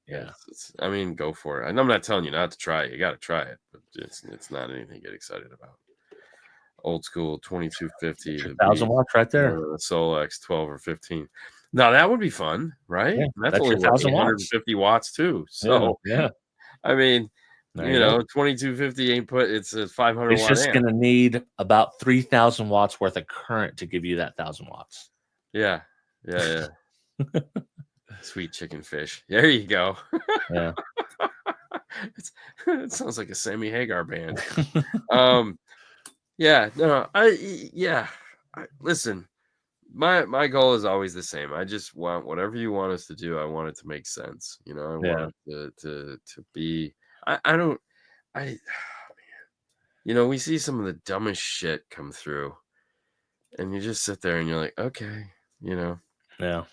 S1: Yeah.
S2: I mean, go for it. And I'm not telling you not to try it. You got to try it, but it's not anything to get excited about. Old school 2250
S1: That's your
S2: to
S1: 1,000
S2: be
S1: watts right there.
S2: running a Solex 12 or 15. Now that would be fun, right?
S1: Yeah,
S2: And that's
S1: that's
S2: only
S1: your
S2: what
S1: 1,000 watts.
S2: 850 watts too.
S1: Yeah,
S2: So
S1: yeah.
S2: I mean,
S1: There you go.
S2: 2250 ain't it's a 500
S1: It's
S2: watt
S1: just
S2: amp.
S1: gonna need about 3,000 watts worth of current to give you that 1,000 watts.
S2: Yeah, yeah, yeah. Sweet chicken fish. There you go.
S1: Yeah.
S2: It sounds like a Sammy Hagar band. Yeah, no, listen, my goal is always the same. I just want whatever you want us to do. I want it to make sense. I
S1: Yeah.
S2: want it to be. I don't. I. We see some of the dumbest shit come through, and you just sit there and you're like, okay, you know.
S1: Yeah.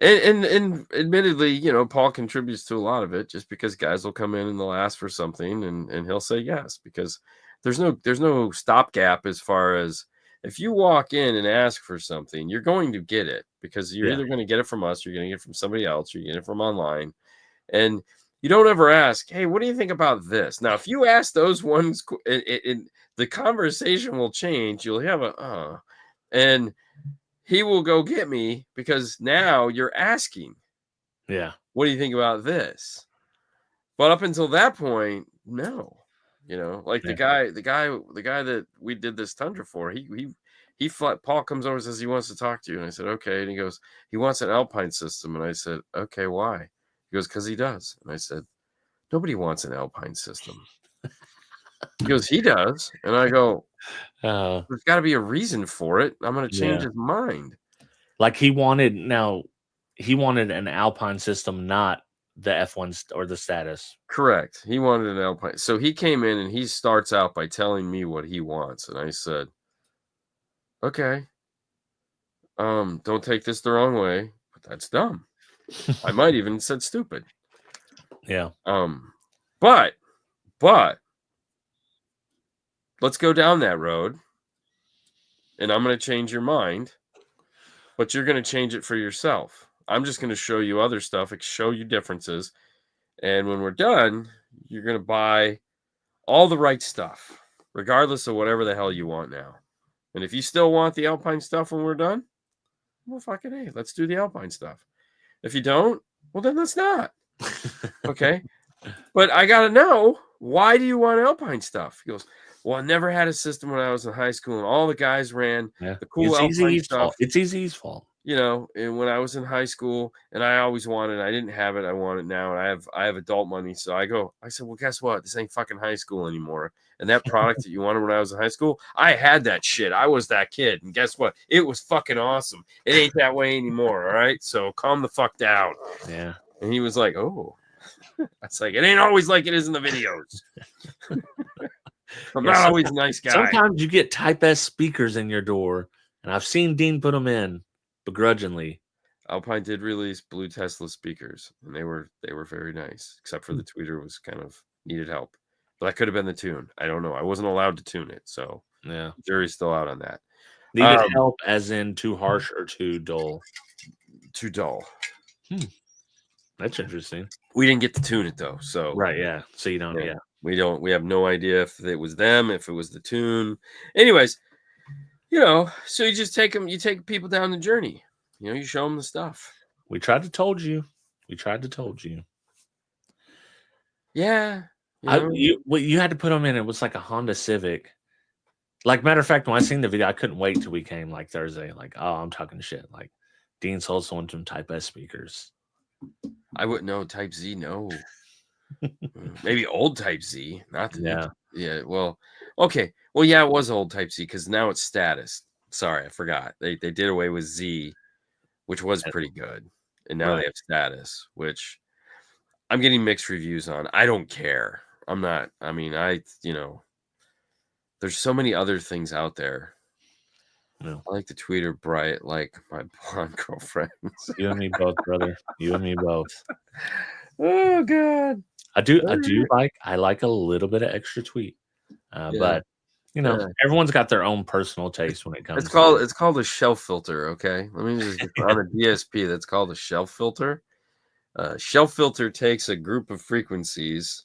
S2: And admittedly, Paul contributes to a lot of it just because guys will come in and they'll ask for something and he'll say yes because there's no stopgap as far as if you walk in and ask for something, you're going to get it because you're
S1: Yeah.
S2: either going to get it from us, you're going to get it from somebody else, you're getting it from online. And you don't ever ask, hey, what do you think about this? Now, if you ask those ones, the conversation will change. You'll have and he will go get me because now you're asking,
S1: Yeah.
S2: what do you think about this? But up until that point, no. Like
S1: Yeah.
S2: the guy that we did this Tundra for, Paul comes over and says he wants to talk to you. And I said, okay. And he goes, he wants an Alpine system. And I said, okay, why? He goes, because he does. And I said, nobody wants an Alpine system. He goes, he does. And I go, there's got to be a reason for it. I'm going to change
S1: Yeah.
S2: his mind.
S1: Like he wanted an Alpine system, not the F1 or the status.
S2: Correct. He wanted an Alpine. So he came in and he starts out by telling me what he wants. And I said, okay, don't take this the wrong way, but that's dumb. I might even said stupid.
S1: Yeah.
S2: But let's go down that road. And I'm going to change your mind, but you're going to change it for yourself. I'm just going to show you other stuff, show you differences. And when we're done, you're going to buy all the right stuff, regardless of whatever the hell you want now. And if you still want the Alpine stuff when we're done, well, fucking hey, let's do the Alpine stuff. If you don't, well, then let's not. Okay. But I got to know, why do you want Alpine stuff? He goes, well, I never had a system when I was in high school, and all the guys ran the cool Alpine stuff.
S1: It's Easy's fault.
S2: And when I was in high school, and I always wanted, I didn't have it. I want it now, and I have adult money. So I said, well, guess what? This ain't fucking high school anymore. And that product that you wanted when I was in high school, I had that shit. I was that kid, and guess what? It was fucking awesome. It ain't that way anymore. All right, so calm the fuck down.
S1: Yeah.
S2: And he was like, oh, that's like, it ain't always like it is in the videos. I'm not always a nice guy.
S1: Sometimes you get Type S speakers in your door, and I've seen Dean put them in begrudgingly.
S2: Alpine did release blue Tesla speakers, and they were very nice, except for the tweeter was kind of needed help. But that could have been the tune. I don't know. I wasn't allowed to tune it, so
S1: yeah,
S2: jury's still out on that.
S1: Needed help, as in too harsh or too dull?
S2: Too dull.
S1: That's interesting.
S2: We didn't get to tune it though, so
S1: right, yeah. So you don't, yeah.
S2: We have no idea if it was them, if it was the tune. Anyways, so you just take people down the journey. You show them the stuff.
S1: We tried to told you. We tried to told you.
S2: Yeah.
S1: You had to put them in. It was like a Honda Civic. Like, matter of fact, when I seen the video, I couldn't wait till we came like Thursday. Like, oh, I'm talking shit. Like, Dean sold someone some Type S speakers.
S2: I wouldn't know. Type Z, no. Maybe old Type Z, not the new. Yeah. Well, okay. Well, yeah, it was old Type Z because now it's status. Sorry, I forgot. They did away with Z, which was pretty good, and now they have status, which I'm getting mixed reviews on. I don't care. I'm not. I mean, there's so many other things out there.
S1: No.
S2: I like the tweeter bright, like my blonde girlfriend.
S1: You and me both, brother. You and me both.
S2: Oh God.
S1: I like a little bit of extra tweet. But everyone's got their own personal taste when it comes
S2: it's called a shelf filter, okay? Let me just on a DSP, that's called a shelf filter. Shelf filter takes a group of frequencies,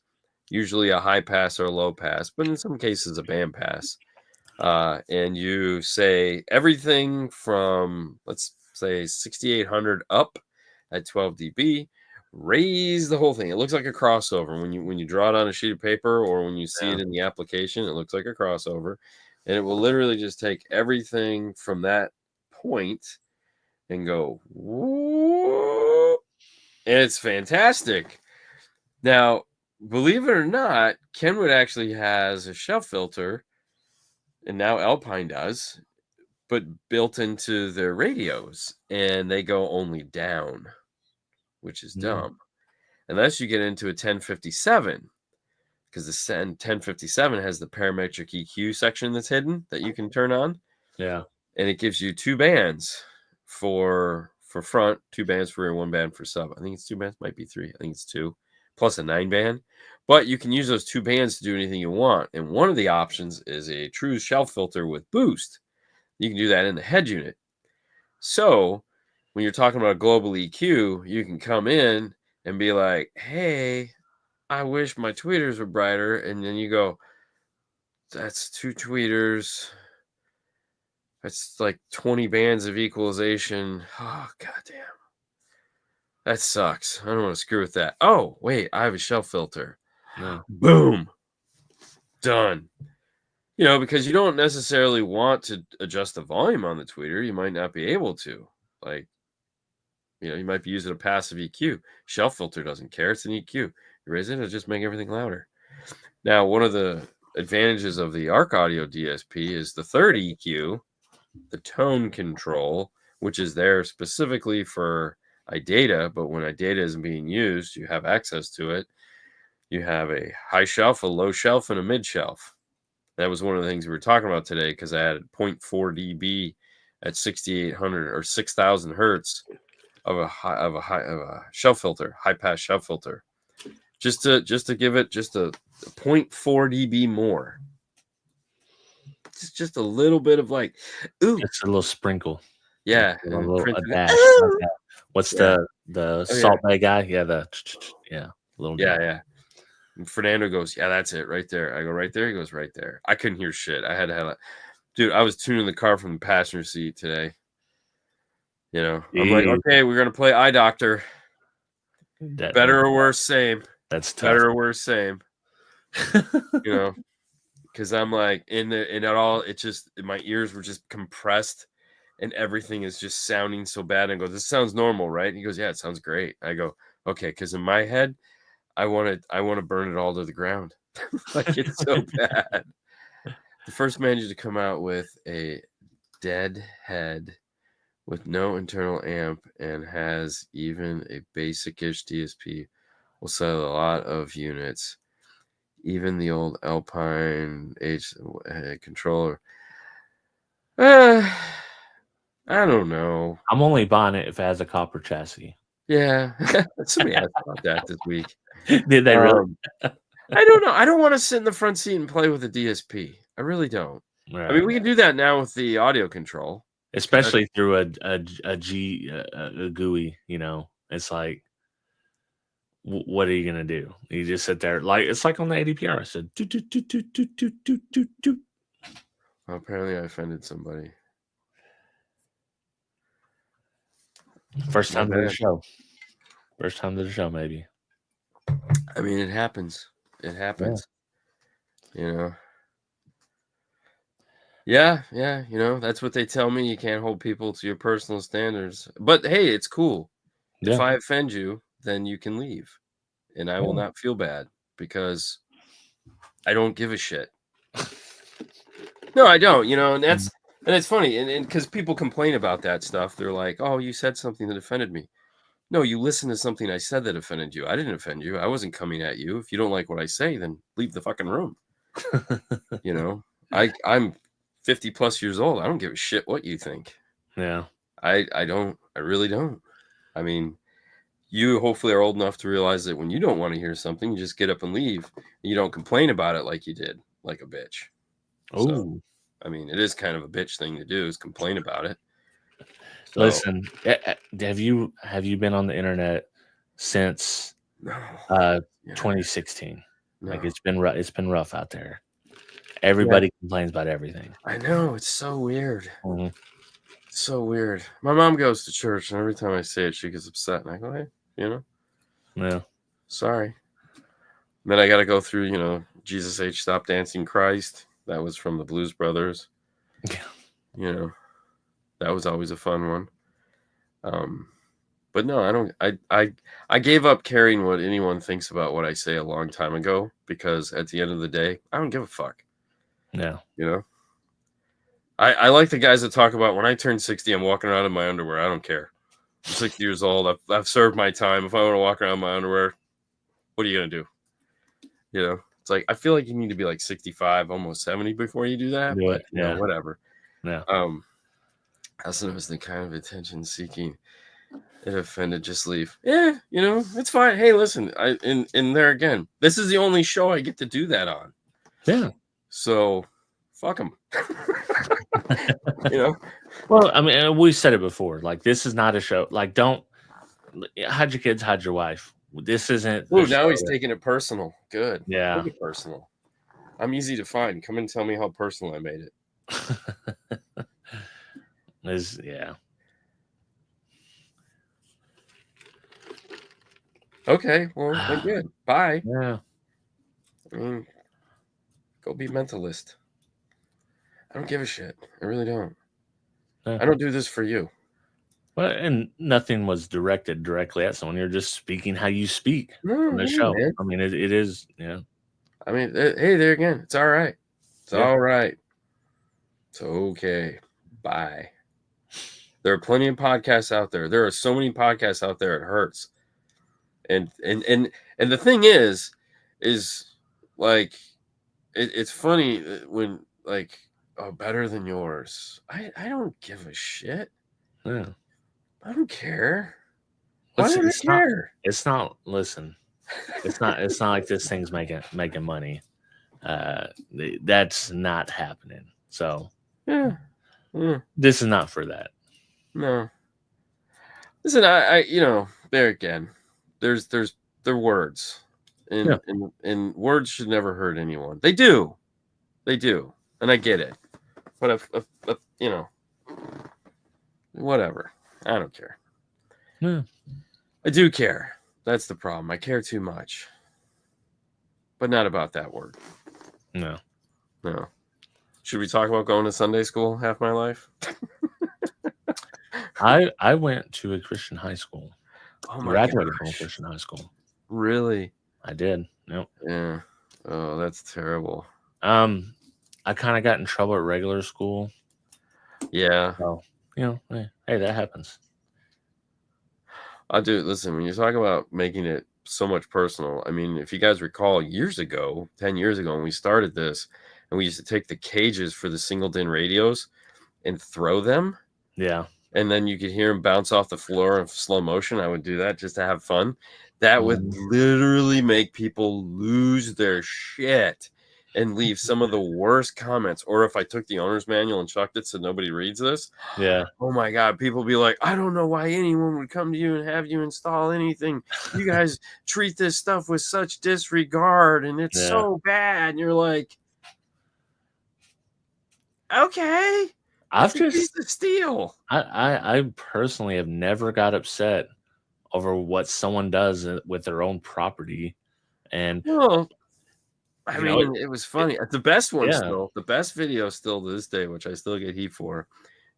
S2: usually a high pass or a low pass, but in some cases a band pass. And you say everything from, let's say, 6800 up at 12 dB, raise the whole thing. It looks like a crossover when you draw it on a sheet of paper, or when you see it in the application, it looks like a crossover, and it will literally just take everything from that point and go whoop, and it's fantastic. Now, believe it or not, Kenwood actually has a shelf filter, and now Alpine does, but built into their radios, and they go only down, which is dumb. Unless you get into a 1057, because the 1057 has the parametric EQ section that's hidden that you can turn on.
S1: Yeah.
S2: And it gives you 2 bands for front, 2 bands for rear, 1 band for sub. I think it's 2 bands, might be 3. I think it's 2, plus a 9 band. But you can use those 2 bands to do anything you want. And one of the options is a true shelf filter with boost. You can do that in the head unit. So when you're talking about a global EQ, you can come in and be like, hey, I wish my tweeters were brighter. And then you go, that's 2 tweeters. That's like 20 bands of equalization. Oh, goddamn. That sucks. I don't want to screw with that. Oh, wait, I have a shelf filter.
S1: No.
S2: Boom. Done. Because you don't necessarily want to adjust the volume on the tweeter. You might not be able to. Like, you might be using a passive EQ. Shelf filter doesn't care. It's an EQ. You raise it, it'll just make everything louder. Now, one of the advantages of the ARC Audio DSP is the third EQ, the tone control, which is there specifically for iData, but when iData isn't being used, you have access to it. You have a high shelf, a low shelf, and a mid shelf. That was one of the things we were talking about today, because I had 0.4 dB at 6,800 or 6,000 hertz of a shelf filter, high pass shelf filter, just to give it just a 0.4 dB more. Just a little bit of like, ooh,
S1: It's a little sprinkle.
S2: Yeah,
S1: a dash. Like what's the Salt Bay guy? Yeah, little dash.
S2: Yeah. And Fernando goes, yeah, that's it right there. I go, right there. He goes, right there. I couldn't hear shit. I had to have dude. I was tuning the car from the passenger seat today. I'm like, okay, we're gonna play Eye Doctor. Better or worse, same.
S1: That's tough.
S2: Better or worse, same. Because I'm like in it all. It just, my ears were just compressed, and everything is just sounding so bad. And I go, this sounds normal, right? And he goes, yeah, it sounds great. I go, okay, because in my head, I want to burn it all to the ground. Like, it's so bad. The first manager to come out with a dead head with no internal amp and has even a basic-ish DSP will sell a lot of units. Even the old Alpine H controller. I don't know.
S1: I'm only buying it if it has a copper chassis.
S2: Yeah. Somebody asked about that this week.
S1: Did they really?
S2: I don't know. I don't want to sit in the front seat and play with a DSP. I really don't. Right. I mean, we can do that now with the audio control.
S1: Especially through a GUI, it's like, what are you gonna do? You just sit there, like, it's like on the ADPR. I said,
S2: Well, apparently I offended somebody.
S1: First
S2: My
S1: time to the
S2: bad.
S1: show. First time to the show, maybe.
S2: I mean, it happens. It
S1: Yeah.
S2: happens. You know. Yeah, yeah. You know, that's what they tell me. You can't hold people to your personal standards. But hey, it's cool. If
S1: Yeah.
S2: I offend you, then you can leave, and I will
S1: Yeah.
S2: not feel bad because I don't give a shit. No, I don't. You know, and it's funny, and because people complain about that stuff, they're like, "Oh, you said something that offended me." No, you listened to something I said that offended you. I didn't offend you. I wasn't coming at you. If you don't like what I say, then leave the fucking room. You know, I'm 50 plus years old. I don't give a shit what you think.
S1: Yeah.
S2: I don't. I really don't. I mean, you hopefully are old enough to realize that when you don't want to hear something, you just get up and leave. And you don't complain about it like you did, like a bitch. So,
S1: Oh,
S2: I mean, it is kind of a bitch thing to do is complain about it. So,
S1: listen. Have you been on the internet since
S2: no,
S1: uh
S2: yeah,
S1: 2016? Like
S2: no.
S1: it's been rough out there.
S2: Yeah,
S1: Everybody complains about everything.
S2: I know. It's so weird.
S1: Mhm.
S2: It's so weird. My mom goes to church, and every time I say it, she gets upset. And I go, hey,
S1: Yeah.
S2: sorry. And then I got to go through, Jesus H. Stop Dancing Christ. That was from the Blues Brothers. You know, that was always a fun one. But no, I don't. I gave up caring what anyone thinks about what I say a long time ago because at the end of the day, I don't give a fuck.
S1: Yeah.
S2: You know, I like the guys that talk about when I turn 60, I'm walking around in my underwear. I don't care. I'm 60 years old. I've served my time. If I want to walk around in my underwear, what are you gonna do? It's like I feel like you need to be like 65, almost 70 before you do that.
S1: Do
S2: But
S1: it. Yeah.
S2: whatever.
S1: Yeah.
S2: Also knows the kind of attention seeking. It offended, just leave. Yeah, it's fine. Hey, listen, in there again. This is the only show I get to do that on.
S1: Yeah.
S2: So, fuck them. you know.
S1: Well, I mean, we said it before. Like, this is not a show. Like, don't hide your kids, hide your wife. This isn't the
S2: Ooh, now
S1: show.
S2: he's taking it personal. Good.
S1: Yeah.
S2: Make it personal. I'm easy to find. Come and tell me how personal I made it.
S1: Yeah.
S2: Okay, well, then good. Bye.
S1: Yeah.
S2: I mean, go be mentalist. I don't give a shit. I really don't.
S1: Yeah.
S2: I don't do this for you.
S1: Well, and nothing was directed directly at someone. You're just speaking how you speak
S2: No,
S1: on the
S2: hey,
S1: show.
S2: man.
S1: I mean, it is. Yeah.
S2: I mean, hey, there again. It's all right. It's
S1: Yeah.
S2: all right. It's okay. Bye. There are plenty of podcasts out there. There are so many podcasts out there. It hurts. And the thing is like it's funny when like better than yours. I don't give a shit.
S1: Yeah.
S2: I don't care. Why
S1: It's,
S2: would I
S1: it's not.
S2: care?
S1: It's not. Listen. It's not. It's not like this thing's making money. That's not happening. So
S2: Yeah.
S1: this is not for that.
S2: No. Listen, I there again. They're words.
S1: Yeah.
S2: And words should never hurt anyone. They do. They do. And I get it. But if whatever. I don't care.
S1: Yeah.
S2: I do care. That's the problem. I care too much. But not about that word.
S1: No.
S2: No. Should we talk about going to Sunday school half my life?
S1: I went to a Christian high school.
S2: Oh my
S1: Graduated from a
S2: gosh.
S1: Christian high school.
S2: Really?
S1: I did. Yep.
S2: Yeah. Oh, that's terrible.
S1: I kind of got in trouble at regular school.
S2: Yeah.
S1: So, hey, that happens.
S2: I do. Listen, when you talk about making it so much personal, I mean, if you guys recall years ago, 10 years ago, when we started this, and we used to take the cages for the Singleton radios and throw them,
S1: Yeah.
S2: and then you could hear them bounce off the floor in slow motion. I would do that just to have fun. That would literally make people lose their shit and leave some of the worst comments. Or if I took the owner's manual and chucked it so nobody reads this,
S1: Yeah.
S2: oh my God, people be like, I don't know why anyone would come to you and have you install anything. You guys treat this stuff with such disregard and it's so bad. And you're like, okay,
S1: I've
S2: It's a piece
S1: just
S2: of steel.
S1: I personally have never got upset over what someone does with their own property, and
S2: Well, I
S1: you know,
S2: mean, it was funny. The best one
S1: yeah,
S2: still, the best video still to this day, which I still get heat for,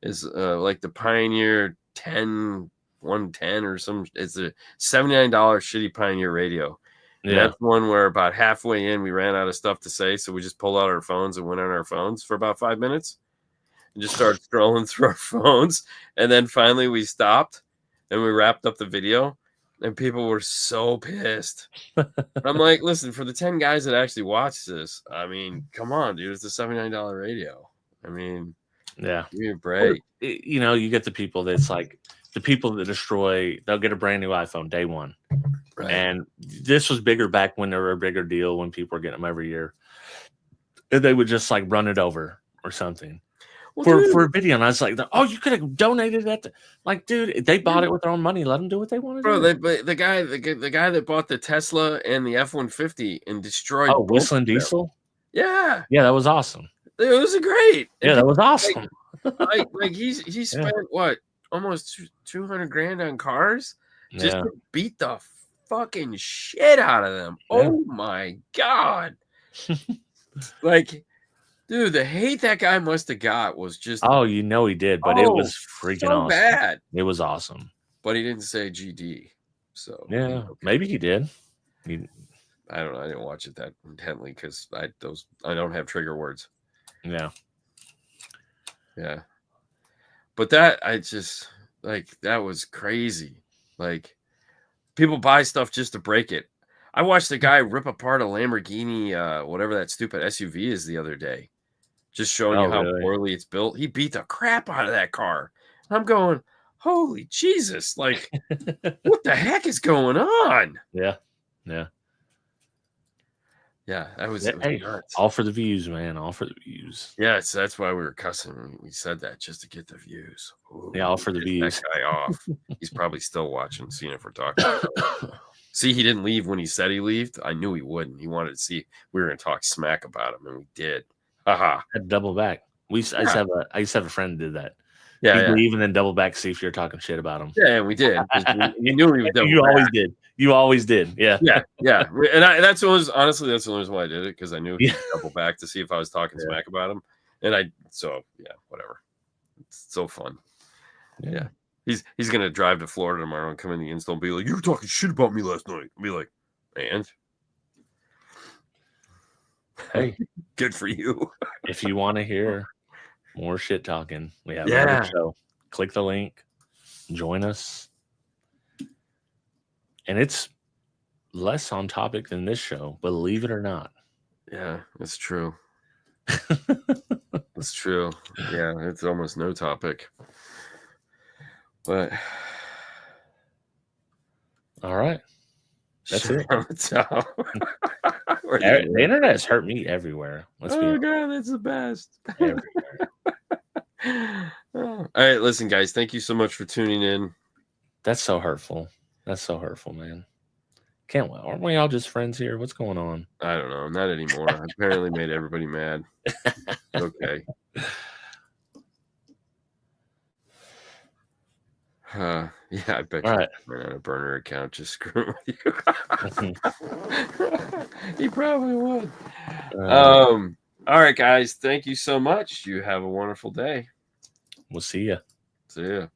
S2: is like the Pioneer 110 or some. It's a $79 shitty Pioneer radio. And
S1: yeah.
S2: that's one where about halfway in, we ran out of stuff to say. So we just pulled out our phones and went on our phones for about 5 minutes and just started scrolling through our phones. And then finally we stopped and we wrapped up the video. And people were so pissed. I'm like, listen, for the 10 guys that actually watch this, I mean, come on, dude. It's a $79 radio. I mean,
S1: Yeah.
S2: give me a break.
S1: You know, you get the people that's like the people that destroy, they'll get a brand new iPhone day one.
S2: Right.
S1: And this was bigger back when they were a bigger deal, when people were getting them every year. And they would just like run it over or something.
S2: Well,
S1: For a video. And I was like, oh, you could have donated that to, like, dude, they bought it with their own money. Let them do what they want to
S2: bro,
S1: do.
S2: the guy that bought the Tesla and the F-150 and destroyed both
S1: Whistling
S2: of them.
S1: Diesel?
S2: Yeah.
S1: Yeah, that was awesome.
S2: It was great.
S1: Yeah, that was awesome.
S2: Like he spent what, almost 200 grand on cars just to beat the fucking shit out of them.
S1: Yeah.
S2: Oh my god. Like, dude, the hate that guy must have got was just,
S1: oh, you know he did, but it was freaking
S2: so
S1: awesome.
S2: bad.
S1: It was awesome.
S2: But he didn't say GD. So
S1: yeah, maybe he did.
S2: I don't know. I didn't watch it that intently because I don't have trigger words.
S1: Yeah.
S2: Yeah. But that, I just, like, that was crazy. Like, people buy stuff just to break it. I watched a guy rip apart a Lamborghini, whatever that stupid SUV is, the other day. Just showing you how poorly it's built. He beat the crap out of that car. I'm going, holy Jesus. Like, what the heck is going on?
S1: Yeah. Yeah.
S2: Yeah, that was, nuts.
S1: All for the views, man. All for the views.
S2: Yes, that's why we were cussing when we said that, just to get the views.
S1: Ooh, yeah, all for the views.
S2: That guy off. He's probably still watching, seeing if we're talking about it. See, he didn't leave when he said he left. I knew he wouldn't. He wanted to see if we were going to talk smack about him, and we did. Haha.
S1: Had double back. I used to have a friend that did that.
S2: Yeah,
S1: he'd leave and then double back, see if you're talking shit about him.
S2: Yeah, and we did. You knew he would double
S1: You
S2: back.
S1: always did. You always did. Yeah.
S2: Yeah. And that's the only reason why I did it, because I knew he'd double back to see if I was talking smack about him. And whatever. It's so fun. Yeah. He's gonna drive to Florida tomorrow and come in the install and be like, "You were talking shit about me last night." I'll be like, "And
S1: hey,
S2: good for you."
S1: If you want to hear more shit talking, we have another show. Click the link, join us, and it's less on topic than this show, believe it or not.
S2: Yeah, it's true. It's true. Yeah, it's almost no topic. But all right,
S1: that's it.
S2: The
S1: internet has hurt me everywhere.
S2: God, that's the best. Everywhere. All right, listen, guys, thank you so much for tuning in.
S1: That's so hurtful. That's so hurtful, man. Aren't we all just friends here? What's going on?
S2: I don't know. Not anymore. I apparently made everybody mad. Okay. Yeah, I bet you ran on a burner account just screwing with you. He probably would. All right, guys. Thank you so much. You have a wonderful day.
S1: We'll see ya.
S2: See ya.